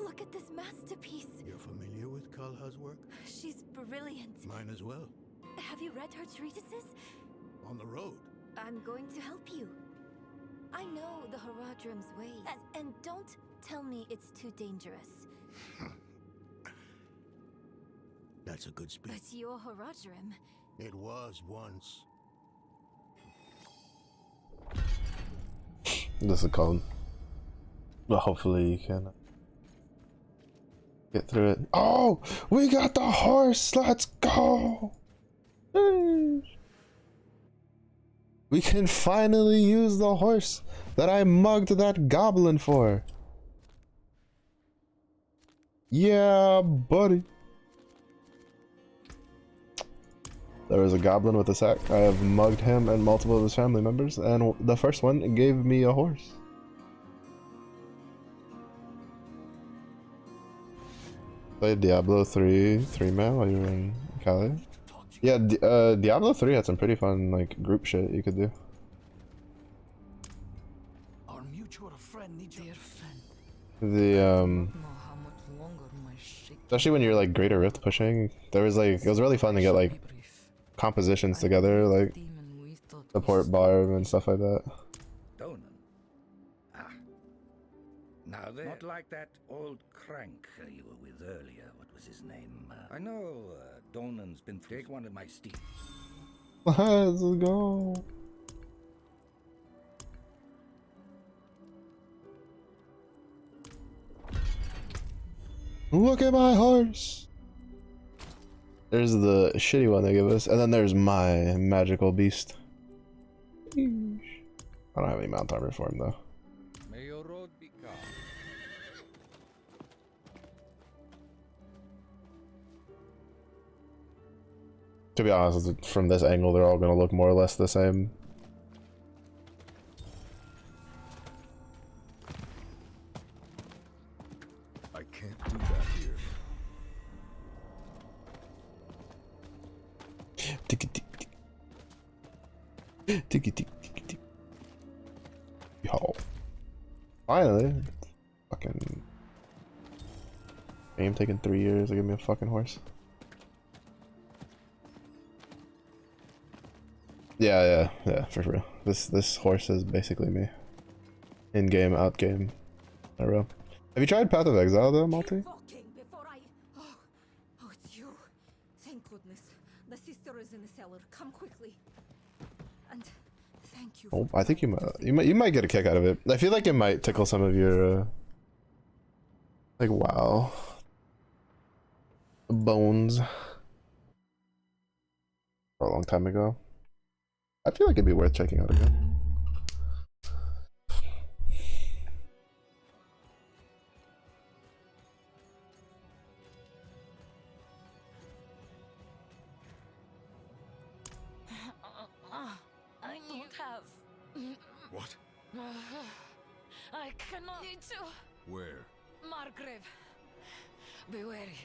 Look at this masterpiece. You're familiar with Kalha's work? She's brilliant. Mine as well. Have you read her treatises? On the road. I'm going to help you. I know the Haradrim's ways. And don't tell me it's too dangerous. That's a good speech. But your Haradrim. It was once. This is cold. But hopefully you can get through it. Oh, we got the horse. Let's go. We can finally use the horse that I mugged that goblin for. Yeah, buddy. There was a goblin with a sack. I have mugged him and multiple of his family members, and the first one gave me a horse. Played Diablo 3 man while you were in Cali. Yeah, Diablo 3 had some pretty fun like group shit you could do. Our mutual friend needs your friend. Especially when you're like Greater Rift pushing, there was like, it was really fun to get like compositions together, like support Barb and stuff like that. Donan. Ah. Now there. Not like that old crank you were with earlier. What was his name? I know Donan's been through. Take one of my steeds. Let's go. Look at my horse. There's the shitty one they give us, and then there's my magical beast. I don't have any mount armor for him though. May your road be calm. To be honest, from this angle, they're all gonna look more or less the same. I can't do that here. Ticky tick tick. Ticky tick ticky tick. Yo. Finally. Fucking game taking 3 years to give me a fucking horse. Yeah, for real. This horse is basically me. In game, out game. In a row. Have you tried Path of Exile though, Multi? Oh, it's you. Thank goodness. The sister is in the cellar. Come quickly. And thank you. Oh, I think you might get a kick out of it. I feel like it might tickle some of your like WoW bones. For a long time ago. I feel like it'd be worth checking out again. I don't have. What? I cannot. Need to. Where? Margrave. Be wary.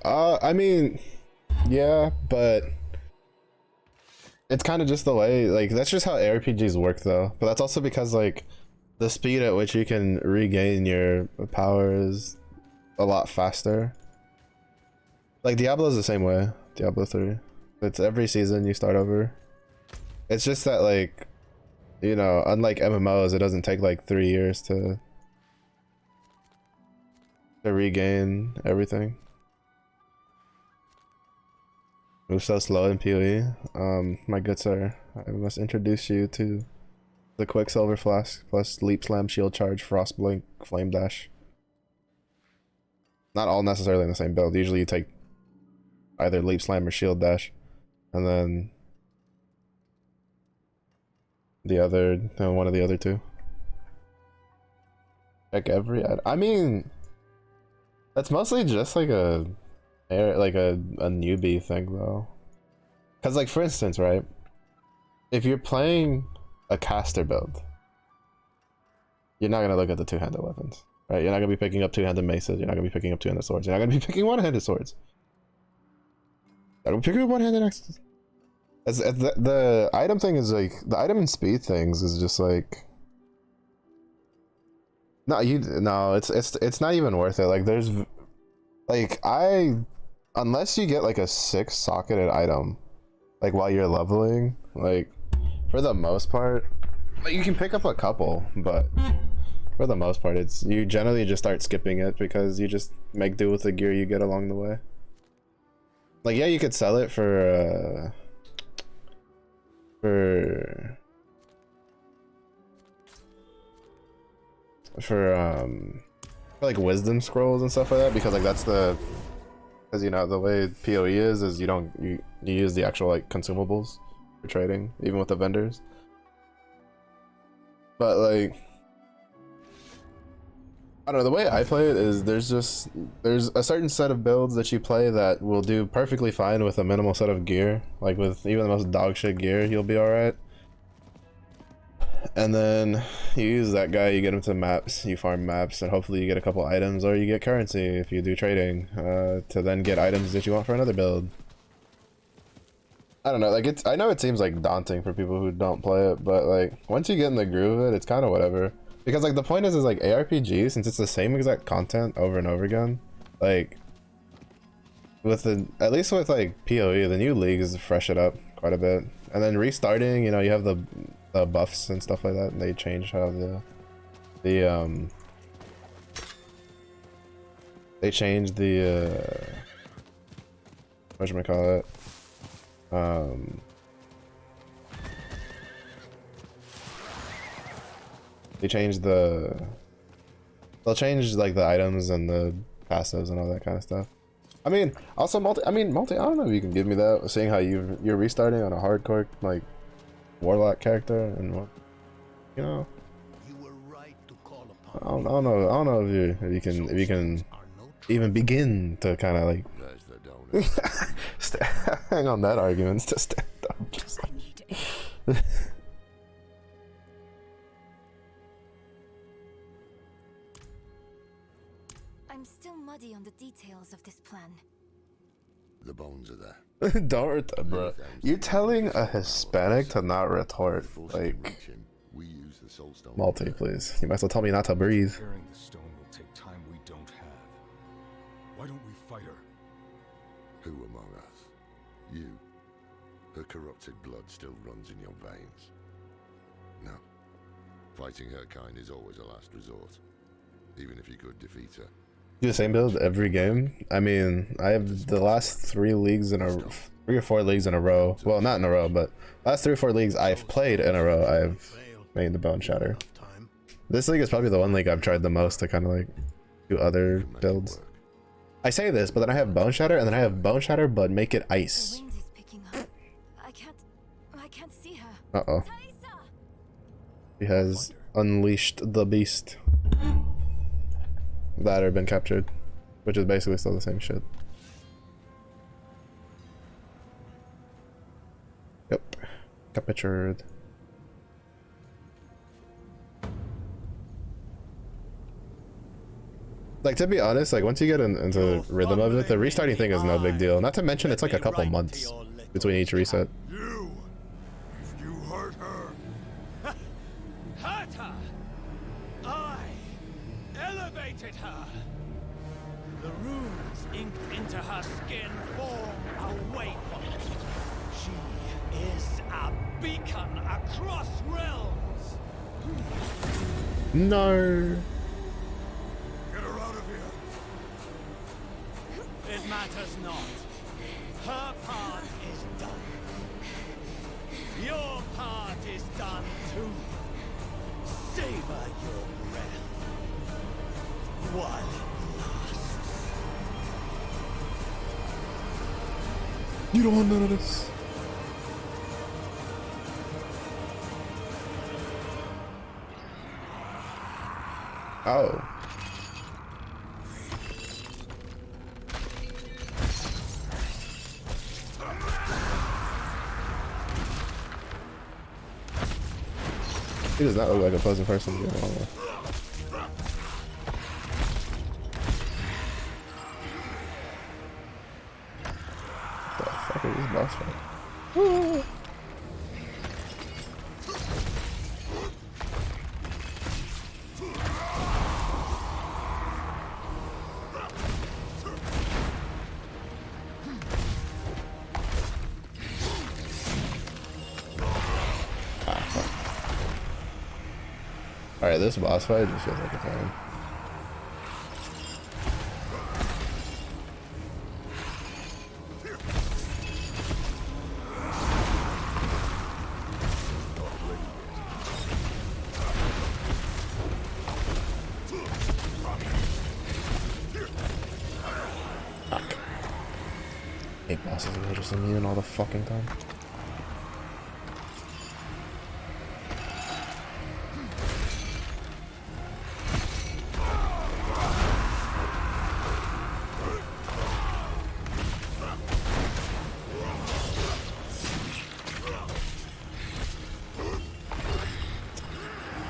I mean, yeah, but it's kind of just the way, like, that's just how ARPGs work though. But that's also because, like, the speed at which you can regain your power is a lot faster. Like, Diablo's the same way. Diablo 3. It's every season you start over. It's just that, like, you know, unlike MMOs, it doesn't take like 3 years to regain everything. Move so slow in PoE. My good sir, I must introduce you to the Quicksilver Flask plus Leap Slam, Shield Charge, Frost Blink, Flame Dash. Not all necessarily in the same build. Usually you take either Leap Slam or Shield Dash, and then the other, one of the other two. Check every. I mean, that's mostly just like a newbie thing though, because like for instance, right, if you're playing a caster build, you're not gonna look at the two-handed weapons, right? You're not gonna be picking up two-handed maces. You're not gonna be picking up two-handed swords. You're not gonna be picking one-handed swords. You're gonna be picking up one-handed axes. As the item thing is like, the item and speed things is just like, no, it's not even worth it. Like there's like unless you get like a 6-socketed item, like while you're leveling, like for the most part, like you can pick up a couple, but for the most part, you generally just start skipping it because you just make do with the gear you get along the way. Like yeah, you could sell it for like wisdom scrolls and stuff like that, because like that's the, because you know the way PoE is you use the actual like consumables for trading, even with the vendors. But like, I don't know, the way I play it is there's a certain set of builds that you play that will do perfectly fine with a minimal set of gear. Like with even the most dog shit gear, you'll be alright. And then you use that guy, you get him to maps, you farm maps, and hopefully you get a couple items, or you get currency if you do trading, to then get items that you want for another build. I don't know, like I know it seems like daunting for people who don't play it, but like once you get in the groove of it, it's kind of whatever. Because like the point is like ARPG, since it's the same exact content over and over again, like with at least with like PoE, the new leagues fresh it up quite a bit, and then restarting, you know, you have the buffs and stuff like that, and they change how they change the whatchamacallit, they'll change like the items and the passives and all that kind of stuff. I mean, also multi, I don't know if you can give me that, seeing how you're restarting on a hardcore like warlock character, and you know, I don't know if you can even begin to kind of like hang on that argument to stand up. Just like I'm still muddy on the details of this plan. The bones are there. Don't retort, bro. You're telling a Hispanic to not retort, like, multi, please. You might as well tell me not to breathe. Carrying the stone will take time we don't have. Why don't we fight her? Who among us? You. Her corrupted blood still runs in your veins. No. Fighting her kind is always a last resort. Even if you could defeat her. Do the same build every game? I mean, I have the last 3 or 4 leagues in a row. Well, not in a row, but last 3 or 4 leagues I've played in a row, I've made the Bone Shatter. This league is probably the one league I've tried the most to kind of like do other builds. I say this, but then I have Bone Shatter, and then I have Bone Shatter, but make it ice. I can't see her. Uh-oh. He has unleashed the beast. That or been captured, which is basically still the same shit. Yep, captured. Like, to be honest, like once you get into rhythm of it, the restarting thing is no big deal. Not to mention it's like a couple months between each reset. You! If you hurt her... Hurt her! I elevated her! The runes inked into her skin form a waypoint. She is a beacon across realms! No! Get her out of here! It matters not. Her part is done. Your part is done too. Savor your breath while it lasts. You don't want none of this. Oh. He does not look like a pleasant person to be along with. What the fuck is this boss fight? Woo! Alright, this boss fight just feels like a time. Fuck. Hate bosses that are just immune all the fucking time.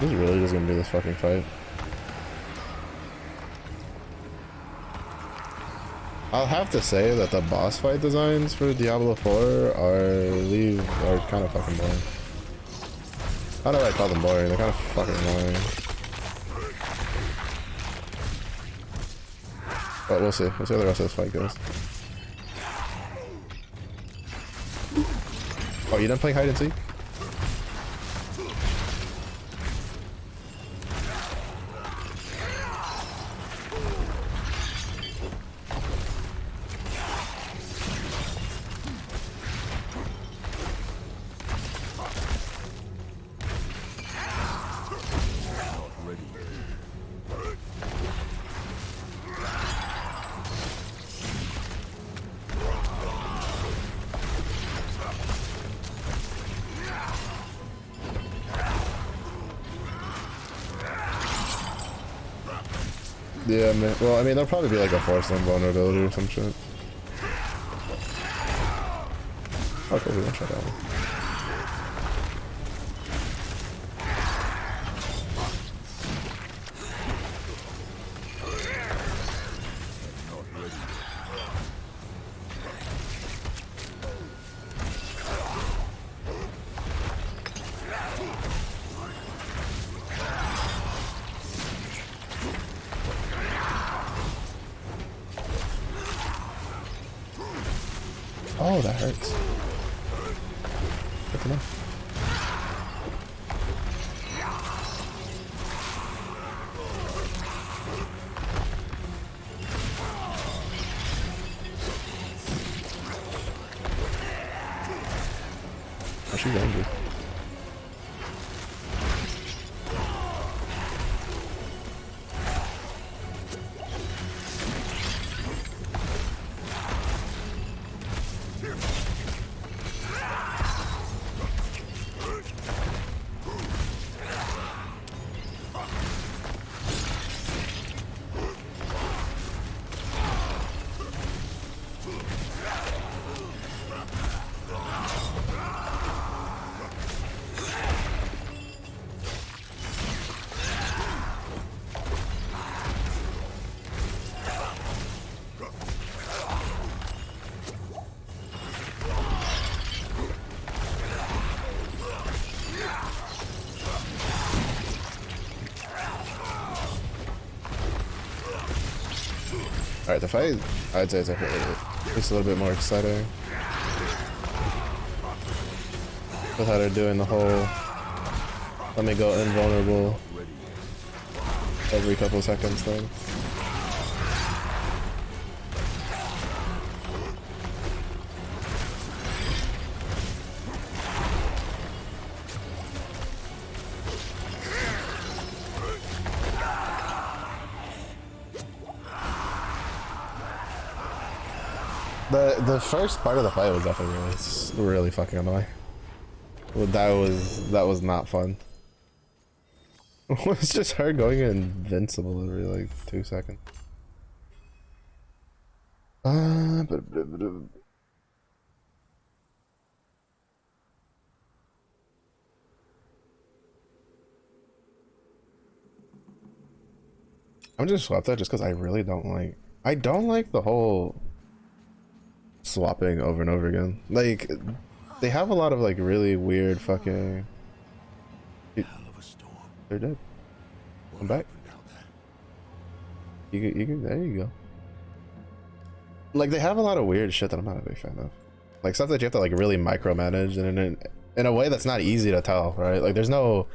This is really just gonna be this fucking fight. I'll have to say that the boss fight designs for Diablo 4 are kind of fucking boring. How do I call them boring? They're kind of fucking annoying. But we'll see. We'll see how the rest of this fight goes. Oh, you done playing hide and seek? Yeah, man. Well, I mean, there'll probably be like a forced invulnerability or some shit. Oh, cool, we won't shut down. Oh, that hurts. Good to know. Oh, she's angry. Alright, the fight, I'd say, is at least a little bit more exciting. With how they're doing the whole let me go invulnerable every couple seconds thing. The first part of the fight was definitely really fucking annoying. Well, that was not fun. It was just her going invincible every like 2 seconds. I'm just swapped that just because I really don't like. I don't like the whole swapping over and over again. Like, they have a lot of like really weird fucking. They're dead. I'm back. You there you go. Like, they have a lot of weird shit that I'm not a big fan of. Like stuff that you have to like really micromanage, and in a way that's not easy to tell, right? Like, there's no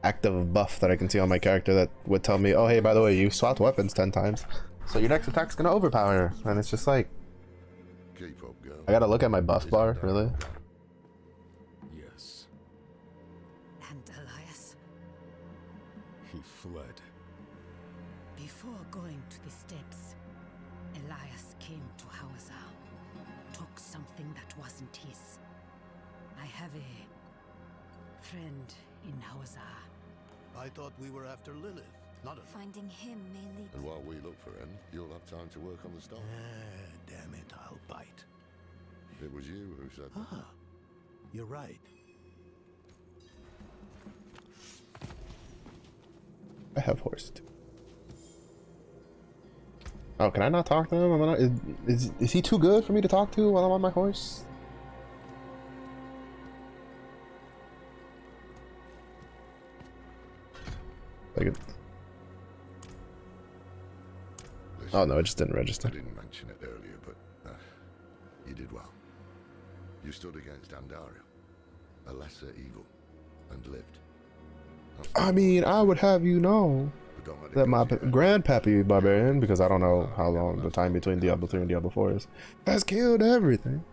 active buff that I can see on my character that would tell me, oh hey, by the way, you swapped weapons 10 times, so your next attack's gonna overpower. And it's just like, I gotta look at my buff bar, really. Yes. And Elias? He fled. Before going to the steps, Elias came to Hawazar, took something that wasn't his. I have a friend in Hawazar. I thought we were after Lilith, not a... Finding him may lead... And while we look for him, you'll have time to work on the stone. Damn it, I'll bite. It was you who said that. Ah, you're right. I have horse too. Oh, can I not talk to him? Am I not, is he too good for me to talk to while I'm on my horse? Like it. Oh no, it just didn't register. I didn't mention it earlier, but you did well. You stood against Andariel, a lesser evil, and lived. I mean, I would have you know that my grandpappy barbarian, because I don't know how long the time between Diablo 3 and Diablo 4 is, has killed everything.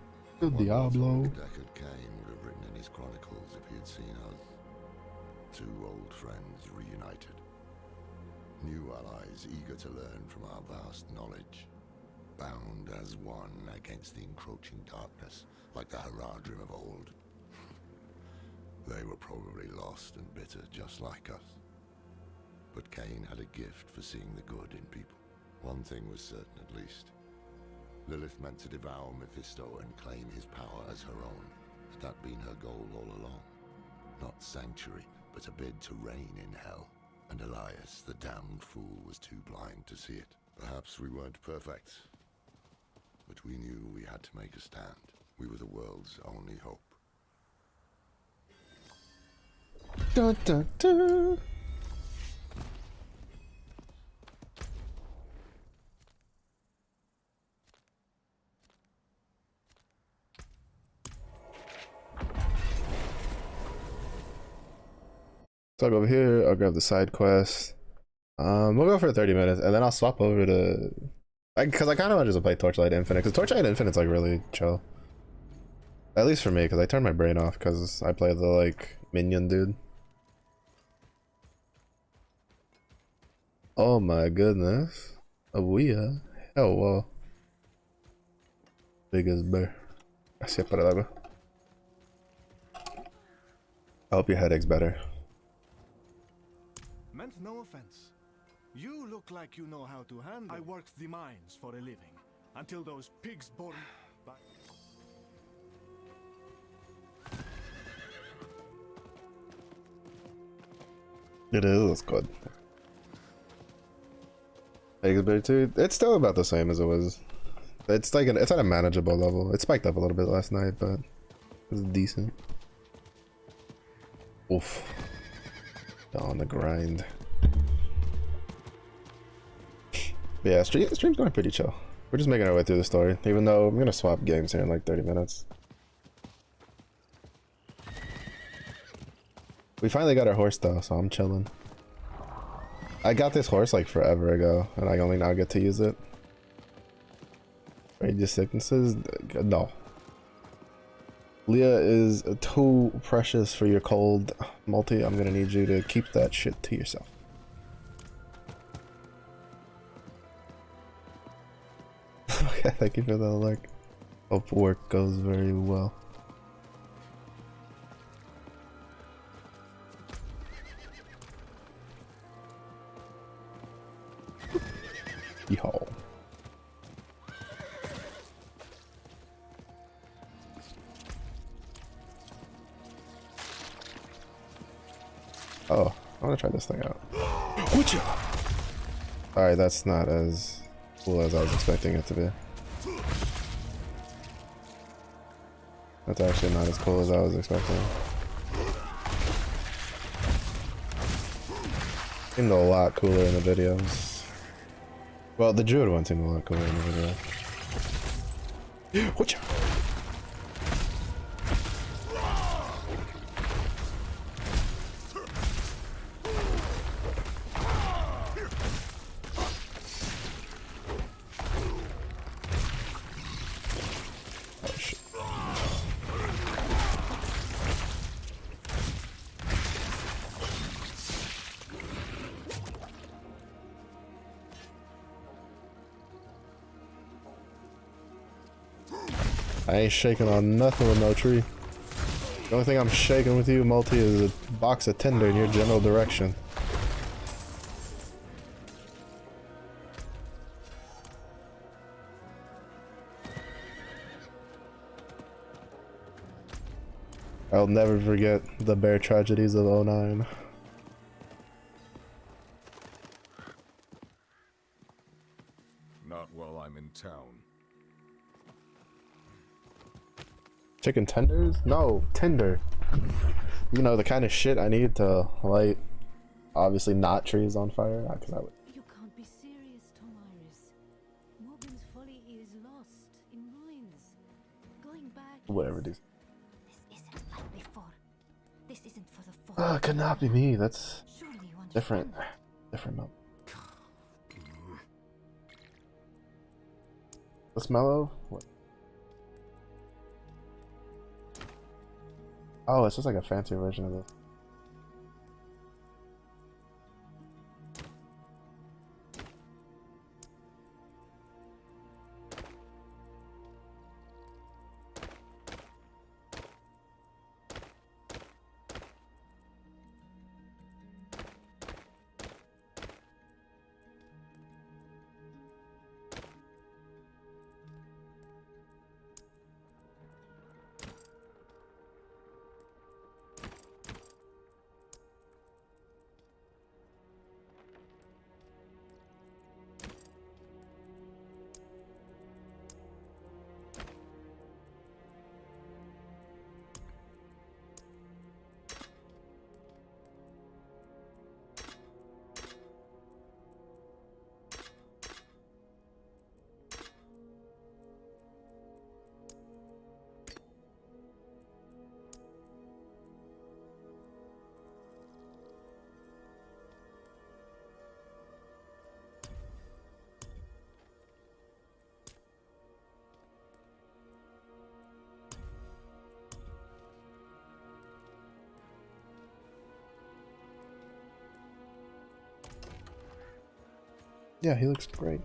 Diablo. Deckard Cain would have written in his chronicles if he had seen us. Two old friends reunited. New allies eager to learn from our vast knowledge. Bound as one against the encroaching darkness, like the Haradrim of old. They were probably lost and bitter, just like us. But Cain had a gift for seeing the good in people. One thing was certain, at least. Lilith meant to devour Mephisto and claim his power as her own. Had that been her goal all along? Not sanctuary, but a bid to reign in hell. And Elias, the damned fool, was too blind to see it. Perhaps we weren't perfect, but we knew we had to make a stand. We were the world's only hope. Dun, dun, dun. So I'll go over here, I'll grab the side quest. We'll go for 30 minutes and then I'll swap over to, because I kind of want to just play Torchlight Infinite, because Torchlight Infinite's like really chill. At least for me, because I turn my brain off because I play the like minion dude. Oh my goodness. Oh yeah. Oh wow. Big as bear. Así es para el agua. I hope your headache's better. Meant no offense. You look like you know how to handle. I worked the mines for a living until those pigs bore me back. It is good. Headache's better too. It's still about the same as it was. It's like it's at a manageable level. It spiked up a little bit last night, but it's decent. Oof. On the grind. But yeah, stream's going pretty chill. We're just making our way through the story, even though I'm gonna swap games here in like 30 minutes. We finally got our horse though, so I'm chilling. I got this horse like forever ago, and I only now get to use it. Radius sicknesses? No. Leah is too precious for your cold. Multi, I'm gonna need you to keep that shit to yourself. Okay, thank you for the alert. Hope work goes very well. Yo. Oh, I want to try this thing out. Alright, that's not as cool as I was expecting it to be. That's actually not as cool as I was expecting. Seemed a lot cooler in the videos. Well, the druid one seemed a lot cooler in the video. Whatcha? I ain't shaking on nothing with no tree. The only thing I'm shaking with you, Multi, is a box of tinder in your general direction. I'll never forget the bear tragedies of '09. Not while I'm in town. Chicken tenders? No, tinder. You know, the kind of shit I need to light, obviously not trees on fire. Because I would. You can't be serious, Tomaris. Morgan's folly is lost in ruins. Going back. Whatever, dude. This isn't like before. This isn't for the fall. Could not be me. That's different. Different map. What's mellow? What? Oh, it's just like a fancy version of this. Yeah, he looks great.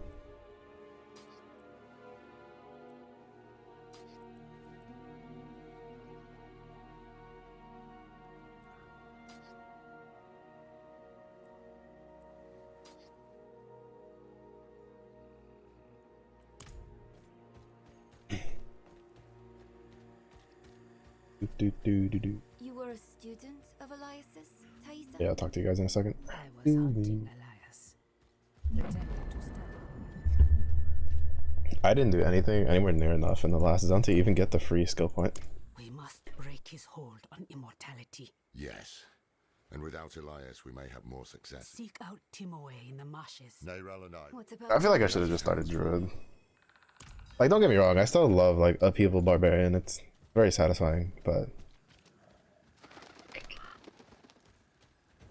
You were a student of Elias's, Thaisa? Yeah, I'll talk to you guys in a second. I was hunting Elias, pretending to study. I didn't do anything anywhere near enough in the last zone to even get the free skill point. We must break his hold on immortality. Yes. And without Elias, we may have more success. Seek out Timoe in the marshes. Neyral and I feel like I should have just started Druid. Like, don't get me wrong, I still love, like, upheaval barbarian. It's very satisfying, but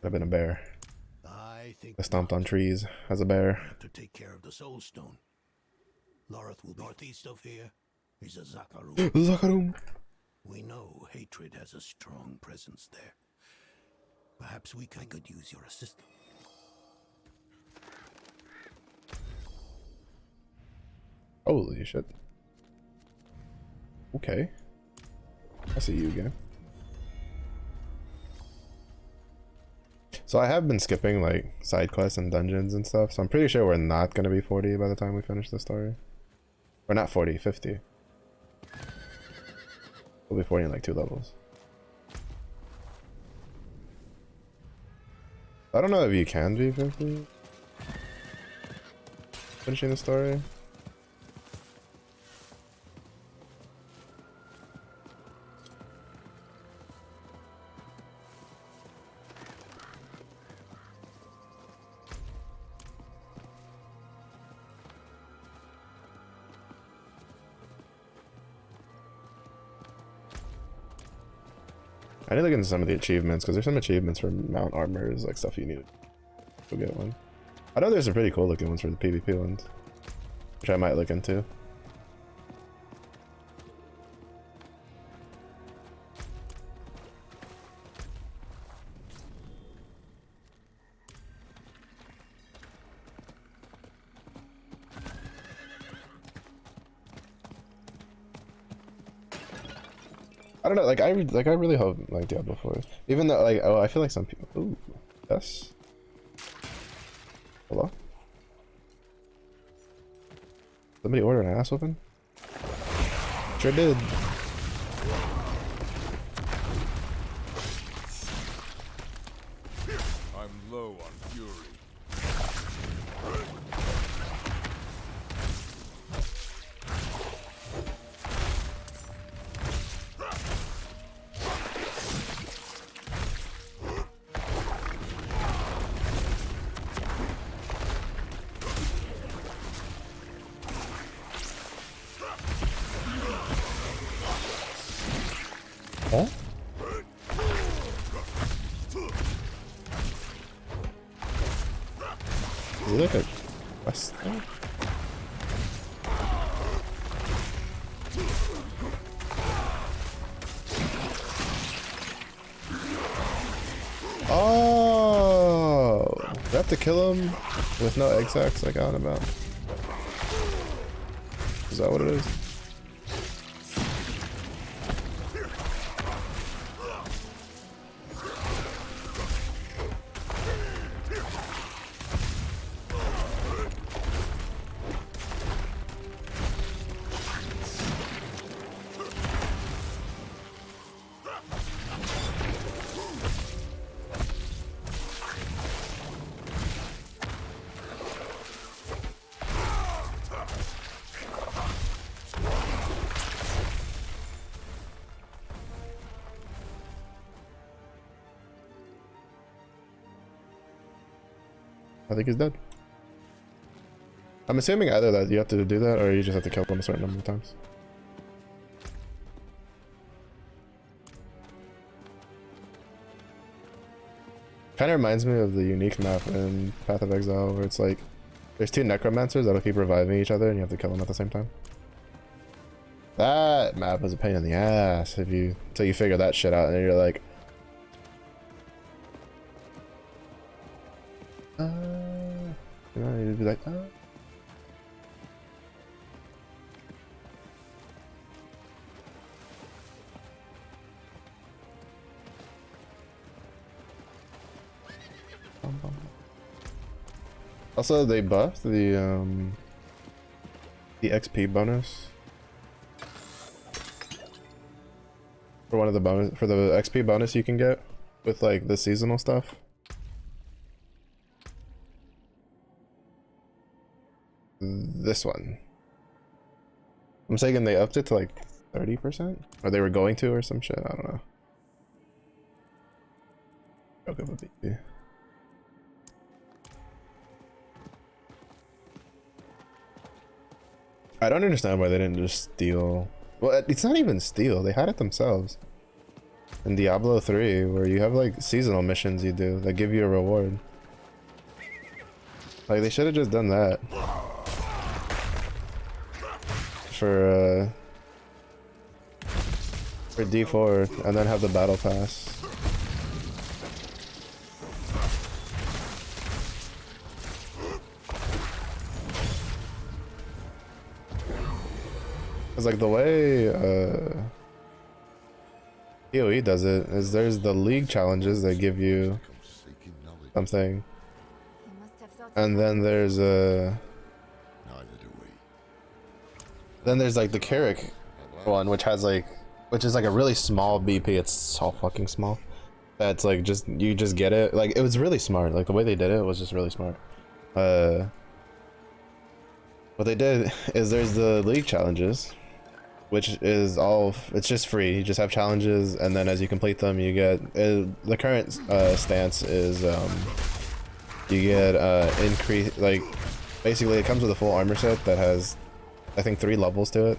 I've been a bear. I think I stomped on trees as a bear. to take care of the Soul Stone. Loreth will northeast of here. Is a Zakarum. Zakarum. We know hatred has a strong presence there. Perhaps we could use your assistance. Holy shit. Okay. I see you again. So I have been skipping like side quests and dungeons and stuff, so I'm pretty sure we're not going to be 40 by the time we finish the story. We're not 40, 50. We'll be 40 in like 2 levels. I don't know if you can be 50 finishing the story. I need to look into some of the achievements because there's some achievements for mount armors, like stuff you need to go get one. I know there's some pretty cool looking ones for the PvP ones, which I might look into. I don't know, like I really hope like Diablo 4. Even though like I feel like some people. Ooh, yes. Hello? Somebody ordered an ass whooping? Sure did. I'm low on fury. Huh? Is it like a quest thing? Oh, do I have to kill him with no egg sacs like out and about? Is that what it is? I think he's dead. I'm assuming either that you have to do that or you just have to kill him a certain number of times. Kind of reminds me of the unique map in Path of Exile where it's like there's 2 necromancers that'll keep reviving each other and you have to kill them at the same time. That map was a pain in the ass if you until you figure that shit out and then you're like You know, you'd be like, oh. Also, they buffed the XP bonus for one of the bonus for the XP bonus you can get with like the seasonal stuff. This one. I'm saying they upped it to like 30%, or they were going to, or some shit. I don't know. Okay, I don't understand why they didn't just steal. Well, it's not even steal. They had it themselves. In Diablo 3, where you have like seasonal missions you do that give you a reward. Like, they should have just done that. For D4, and then have the battle pass. Cause like the way PoE does it is there's the league challenges that give you something, and then there's like the Carrick one, which is like a really small BP. It's so fucking small. That's like you just get it. Like, it was really smart. Like, the way they did it was just really smart. What they did is there's the league challenges, which is it's just free. You just have challenges, and then as you complete them, you get the current stance is you get increase, like, basically it comes with a full armor set that has, I think, 3 levels to it,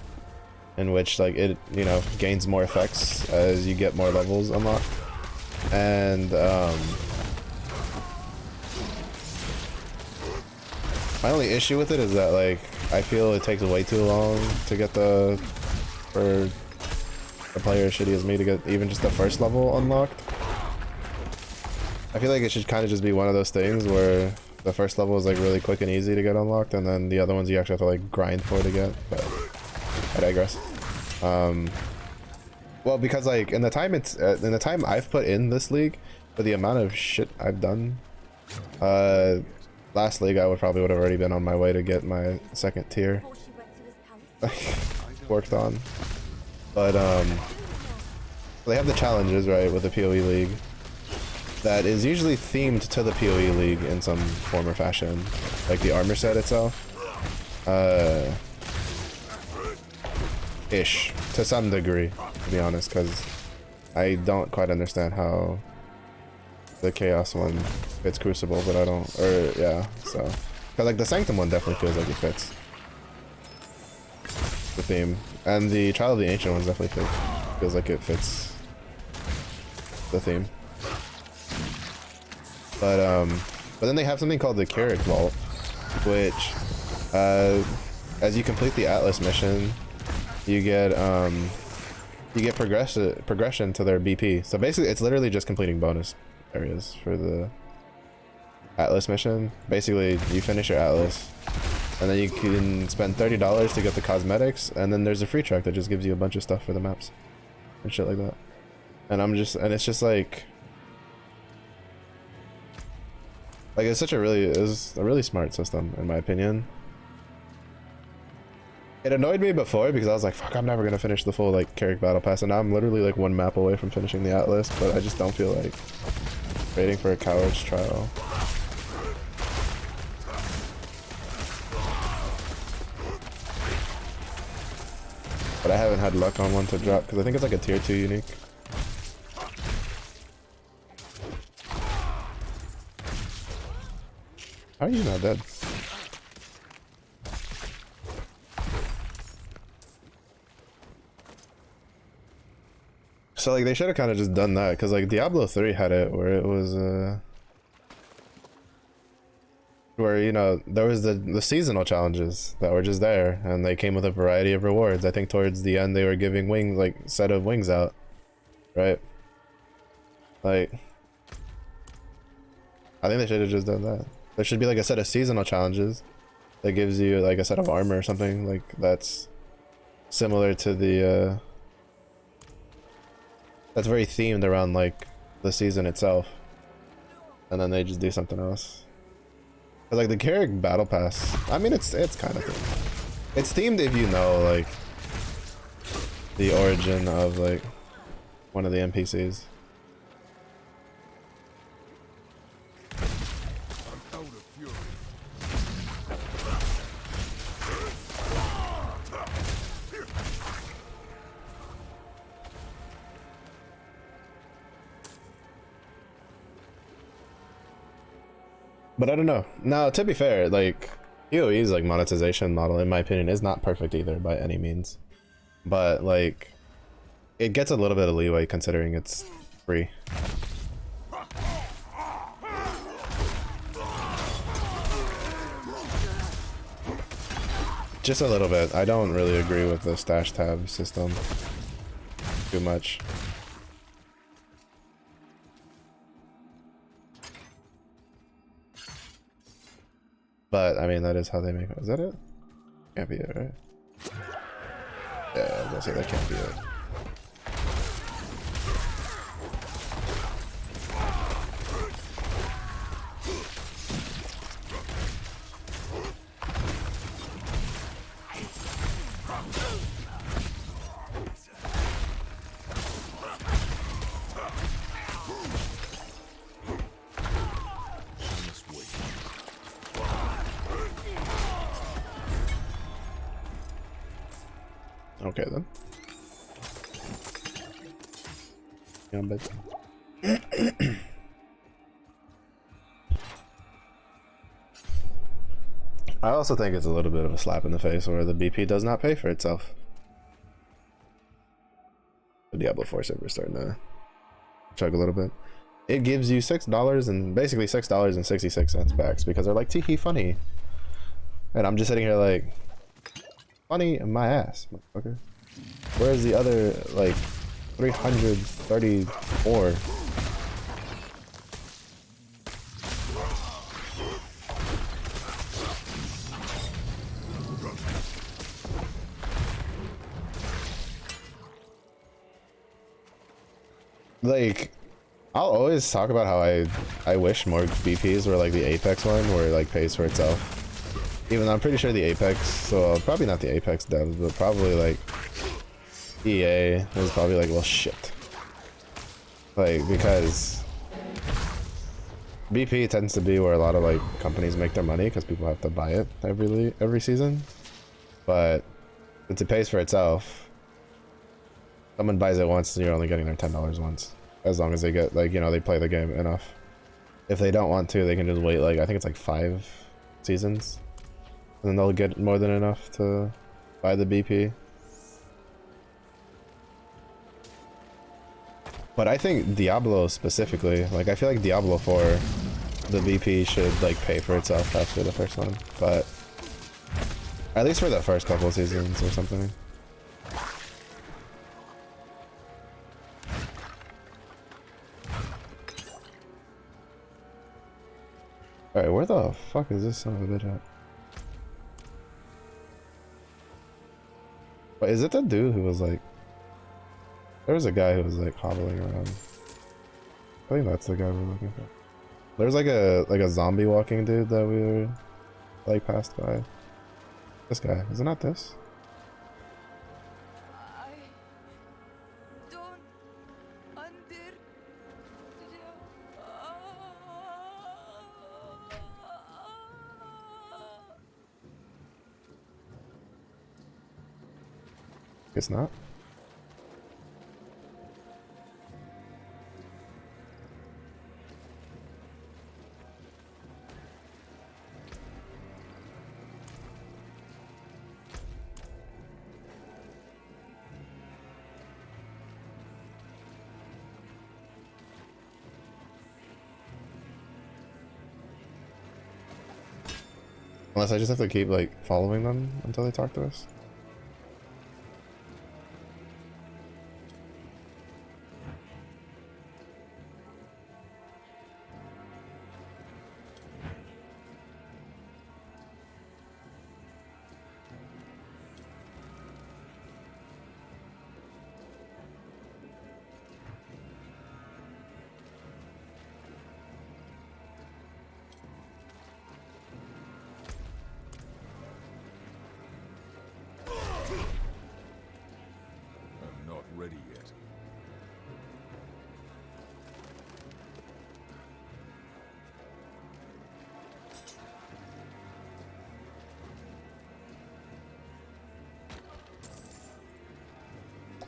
in which like it, you know, gains more effects as you get more levels unlocked. And my only issue with it is that, like, I feel it takes way too long to get for a player as shitty as me to get even just the first level unlocked. I feel like it should kind of just be one of those things where the first level is like really quick and easy to get unlocked, and then the other ones you actually have to like grind for to get. But I digress. Well, because like in the time I've put in this league, for the amount of shit I've done, last league I would have already been on my way to get my 2nd tier worked on. But they have the challenges, right, with the PoE league that is usually themed to the PoE league in some form or fashion, like the armor set itself, ish, to some degree, to be honest, because I don't quite understand how the Chaos one fits Crucible, but I don't, or yeah, so, because like the Sanctum one definitely feels like it fits the theme, and the Trial of the Ancient one definitely feels like it fits the theme. But then they have something called the Carrick Vault, which, as you complete the Atlas mission, you get progression to their BP. So basically, it's literally just completing bonus areas for the Atlas mission. Basically, you finish your Atlas, and then you can spend $30 to get the cosmetics, and then there's a free track that just gives you a bunch of stuff for the maps and shit like that. And it's just like it's a really smart system, in my opinion. It annoyed me before because I was like, fuck, I'm never gonna finish the full like Carrick battle pass, and now I'm literally like 1 map away from finishing the Atlas, but I just don't feel like waiting for a coward's trial. But I haven't had luck on one to drop because I think it's like a tier 2 unique. How are you not dead? So like they should have kind of just done that, because like Diablo 3 had it where it was where, you know, there was the seasonal challenges that were just there, and they came with a variety of rewards. I think towards the end they were giving set of wings out, right? Like, I think they should have just done that. There should be like a set of seasonal challenges that gives you like a set of armor or something like that's similar to the that's very themed around like the season itself, and then they just do something else. But like the Carrick battle pass, I mean it's kind of themed. It's themed if you know like the origin of like one of the NPCs. But I don't know. Now, to be fair, like PoE's like monetization model, in my opinion, is not perfect either by any means. But like, it gets a little bit of leeway considering it's free. Just a little bit. I don't really agree with the stash tab system too much. But I mean, that is how they make it. Is that it? Can't be it, right? Yeah, I was gonna say that can't be it. Okay then. Yeah, but I also think it's a little bit of a slap in the face where the BP does not pay for itself. The Diablo 4 server is starting to chug a little bit. It gives you $6 and basically $6.66 backs because they're like teehee funny. And I'm just sitting here like funny in my ass, motherfucker. Where's the other like 334? Like, I'll always talk about how I wish more BPs were like the Apex one where it like pays for itself. Even though I'm pretty sure the Apex, so probably not the Apex devs, but probably like EA is probably like, well shit. Like, because BP tends to be where a lot of like companies make their money because people have to buy it every season. But since it pays for itself, someone buys it once and you're only getting their $10 once. As long as they get like, you know, they play the game enough. If they don't want to, they can just wait like, I think it's like 5 seasons. And then they'll get more than enough to buy the BP. But I think Diablo specifically, like I feel like Diablo 4, the BP should like pay for itself after the first one. But at least for the first couple of seasons or something. Alright, where the fuck is this son of a bitch at? But is it the dude who was like... There was a guy who was like hobbling around. I think that's the guy we're looking for. There's like a zombie walking dude that we were like passed by. This guy, is it not this? It's not. Unless I just have to keep like following them until they talk to us.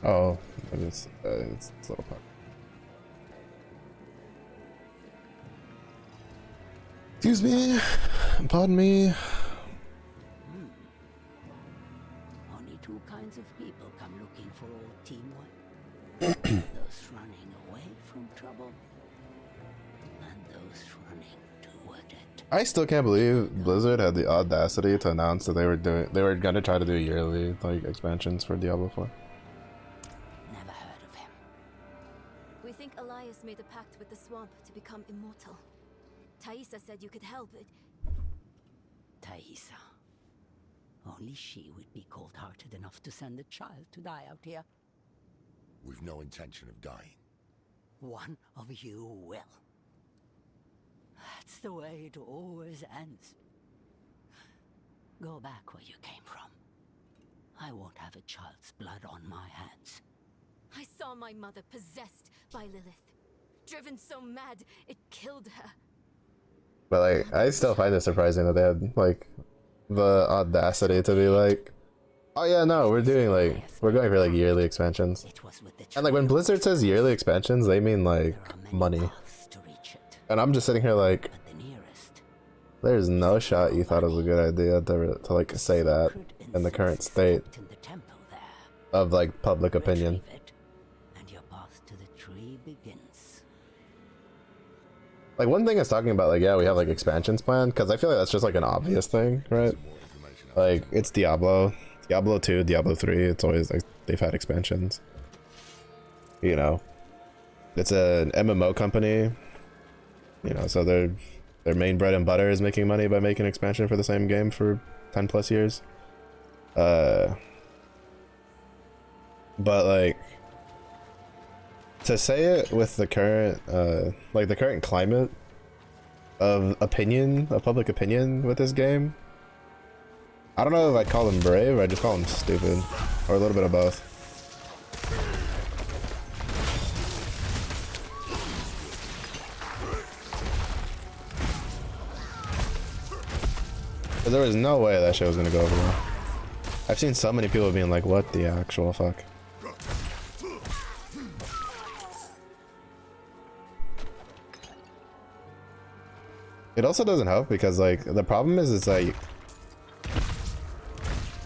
Oh, it's a little puck. Excuse me. Pardon me. Only two kinds of people come looking for old teamwork. Those running away from trouble, and those running toward it. I still can't believe Blizzard had the audacity to announce that they were gonna try to do yearly like expansions for Diablo 4. Never heard of him. We think Elias made a pact with the swamp to become immortal. Thaisa said you could help it. Thaisa. Only she would be cold-hearted enough to send a child to die out here. We've no intention of dying. One of you will. That's the way it always ends. Go back where you came from. I won't have a child's blood on my hands. I saw my mother possessed by Lilith. Driven so mad, it killed her. But like, I still find it surprising that they had like the audacity to be like, oh yeah, no, we're going for like yearly expansions. And like when Blizzard says yearly expansions, they mean like money. And I'm just sitting here like, there's no shot you thought it was a good idea to like say that in the current state of like public opinion. And your path to the tree begins. Like one thing is talking about like, yeah, we have like expansions planned, because I feel like that's just like an obvious thing, right? Like it's Diablo 2, Diablo 3, it's always like they've had expansions. You know, it's an MMO company, you know, so their main bread and butter is making money by making expansion for the same game for 10 plus years. But like to say it with the current like the current climate of public opinion with this game, I don't know if I'd call them brave, I just call them stupid, or a little bit of both. But there was no way that shit was gonna go over well. I've seen so many people being like, what the actual fuck? It also doesn't help because like the problem is it's like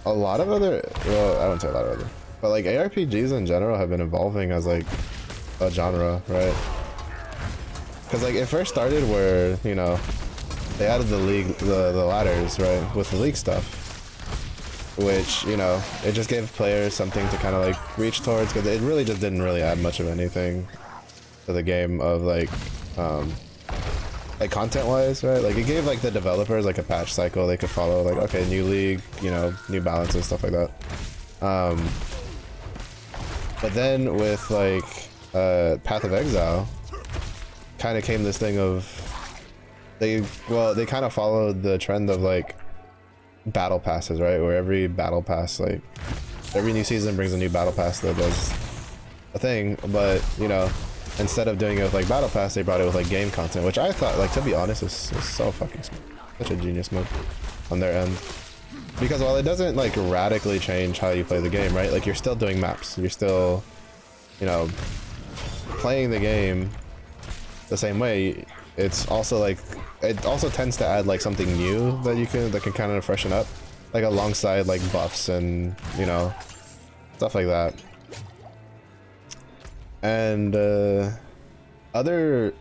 a lot of other, well, I wouldn't say a lot of other, but like ARPGs in general have been evolving as like a genre, right? Because like it first started where, you know, they added the league, the ladders, right, with the league stuff, which, you know, it just gave players something to kind of like reach towards, because it really just didn't really add much of anything to the game of like content wise, right? Like it gave like the developers like a patch cycle they could follow, like okay, new league, you know, new balances, stuff like that. But then with like Path of Exile kind of came this thing of they kind of followed the trend of like battle passes, right? Where every battle pass, like every new season brings a new battle pass that does a thing, but you know, instead of doing it with like battle pass, they brought it with like game content, which I thought, like, to be honest, is so fucking smart. Such a genius move on their end, because while it doesn't like radically change how you play the game, right, like you're still doing maps, you're still, you know, playing the game the same way. It's also like, it also tends to add like something new that can kind of freshen up, like alongside like buffs and, you know, stuff like that. And other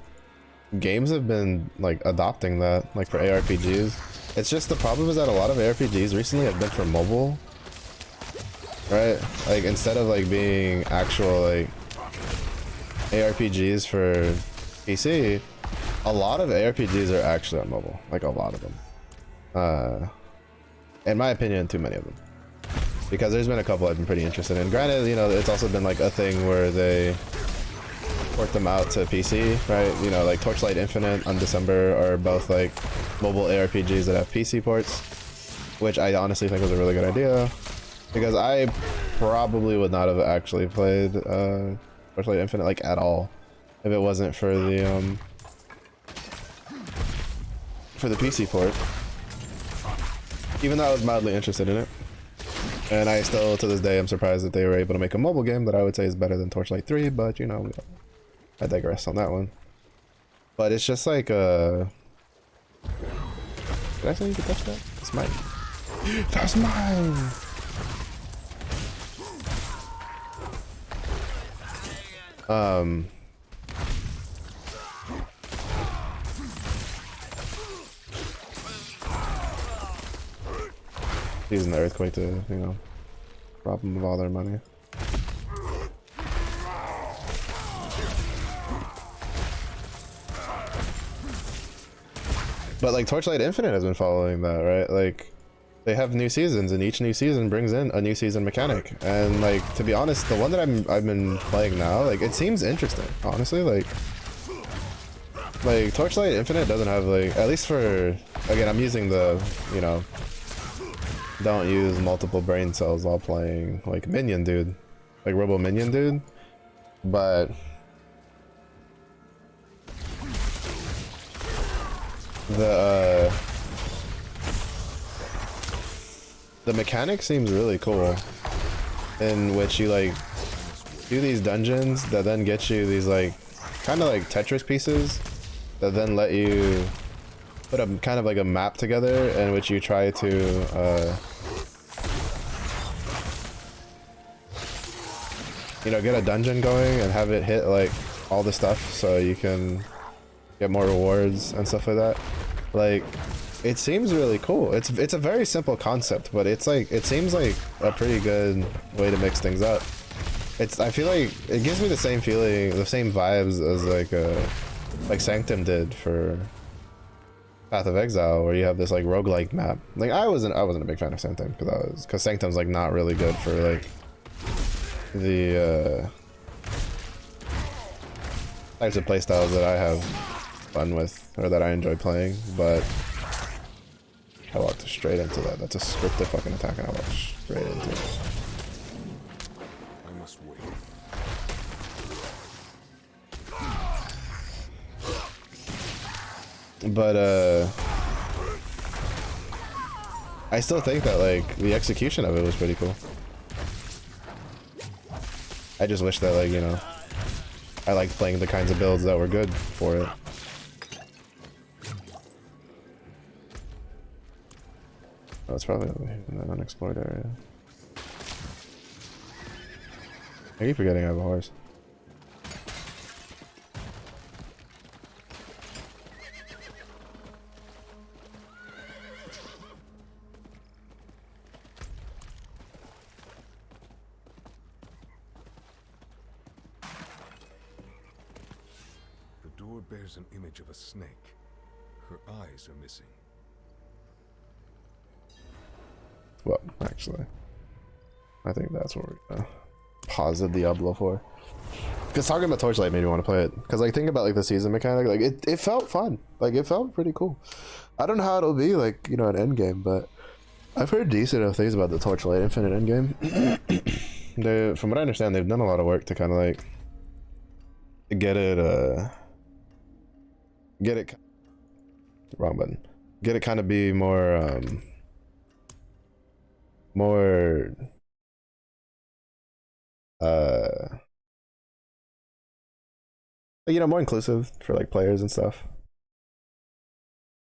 games have been like adopting that, like for ARPGs. It's just the problem is that a lot of ARPGs recently have been for mobile, right? Like instead of like being actual like ARPGs for PC, a lot of ARPGs are actually on mobile, like a lot of them. In my opinion, too many of them. Because there's been a couple I've been pretty interested in. Granted, you know, it's also been like a thing where they port them out to PC, right? You know, like Torchlight Infinite on December are both like mobile ARPGs that have PC ports, which I honestly think was a really good idea, because I probably would not have actually played Torchlight Infinite like at all if it wasn't for the PC port, even though I was mildly interested in it. And I still, to this day, am surprised that they were able to make a mobile game that I would say is better than Torchlight 3, but you know, I digress on that one. But it's just like, did I say you could touch that? It's mine. That's mine! Using the earthquake to, you know, rob them of all their money. But like Torchlight Infinite has been following that, right? Like they have new seasons, and each new season brings in a new season mechanic. And like, to be honest, the one that I've been playing now, like it seems interesting. Honestly, like Torchlight Infinite doesn't have like, at least for, again, I'm using the, you know, don't use multiple brain cells while playing like Minion Dude, like Robo Minion Dude, but the mechanic seems really cool, in which you like do these dungeons that then get you these like kind of like Tetris pieces that then let you put a kind of like a map together in which you try to you know, get a dungeon going and have it hit like all the stuff so you can get more rewards and stuff like that. Like, it seems really cool. It's a very simple concept, but it's like, it seems like a pretty good way to mix things up. I feel like it gives me the same feeling, the same vibes as like Sanctum did for Path of Exile, where you have this like roguelike map. Like I wasn't a big fan of Sanctum because Sanctum's like not really good for like the types of playstyles that I have fun with, or that I enjoy playing, but I walked straight into that. That's a scripted fucking attack, and I walked straight into it. I must wait. But I still think that like the execution of it was pretty cool. I just wish that, like, you know, I liked playing the kinds of builds that were good for it. Oh, it's probably in that unexplored area. I keep forgetting I have a horse. The door bears an image of a snake. Her eyes are missing. Well, actually, I think that's what we're gonna pause the Diablo for. Because talking about Torchlight made me want to play it. Because like, think about like the season mechanic, like it felt fun. Like it felt pretty cool. I don't know how it'll be like, you know, an endgame, but I've heard decent enough things about the Torchlight Infinite endgame. From what I understand, they've done a lot of work to kind of like get it wrong button. Get it kind of be more more you know, more inclusive for like players and stuff.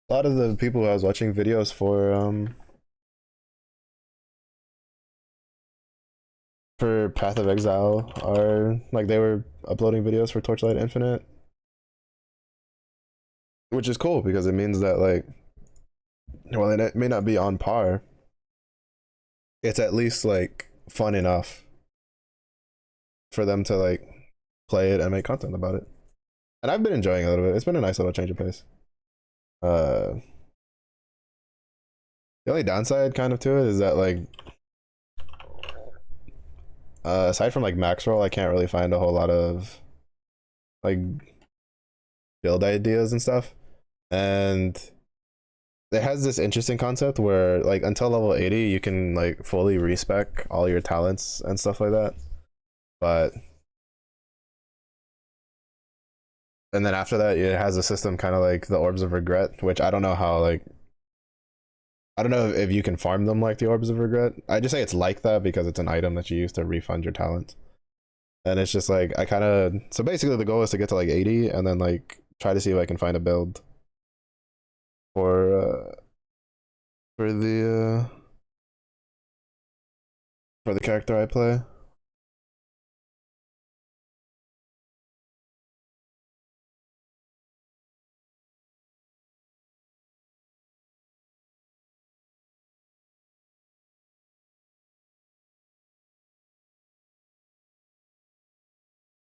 A lot of the people who I was watching videos for Path of Exile are like, they were uploading videos for Torchlight Infinite, which is cool because it means that like, well, it may not be on par, it's at least like fun enough for them to like play it and make content about it. And I've been enjoying it a little bit. It's been a nice little change of pace. The only downside kind of to it is that like, aside from like max roll, I can't really find a whole lot of like build ideas and stuff. And it has this interesting concept where like until level 80 you can like fully respec all your talents and stuff like that, but and then after that it has a system kind of like the Orbs of Regret, which I don't know how like I don't know if you can farm them like the Orbs of Regret. I just say it's like that because it's an item that you use to refund your talents. And it's just like, I kind of, so basically the goal is to get to like 80 and then like try to see if I can find a build for the character I play.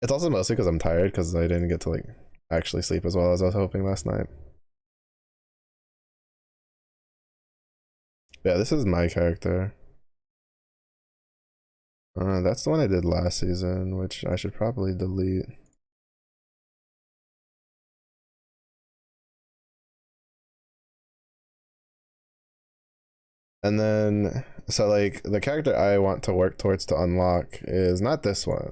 It's also mostly because I'm tired because I didn't get to like actually sleep as well as I was hoping last night. Yeah, this is my character. That's the one I did last season, which I should probably delete. And then, so like the character I want to work towards to unlock is not this one.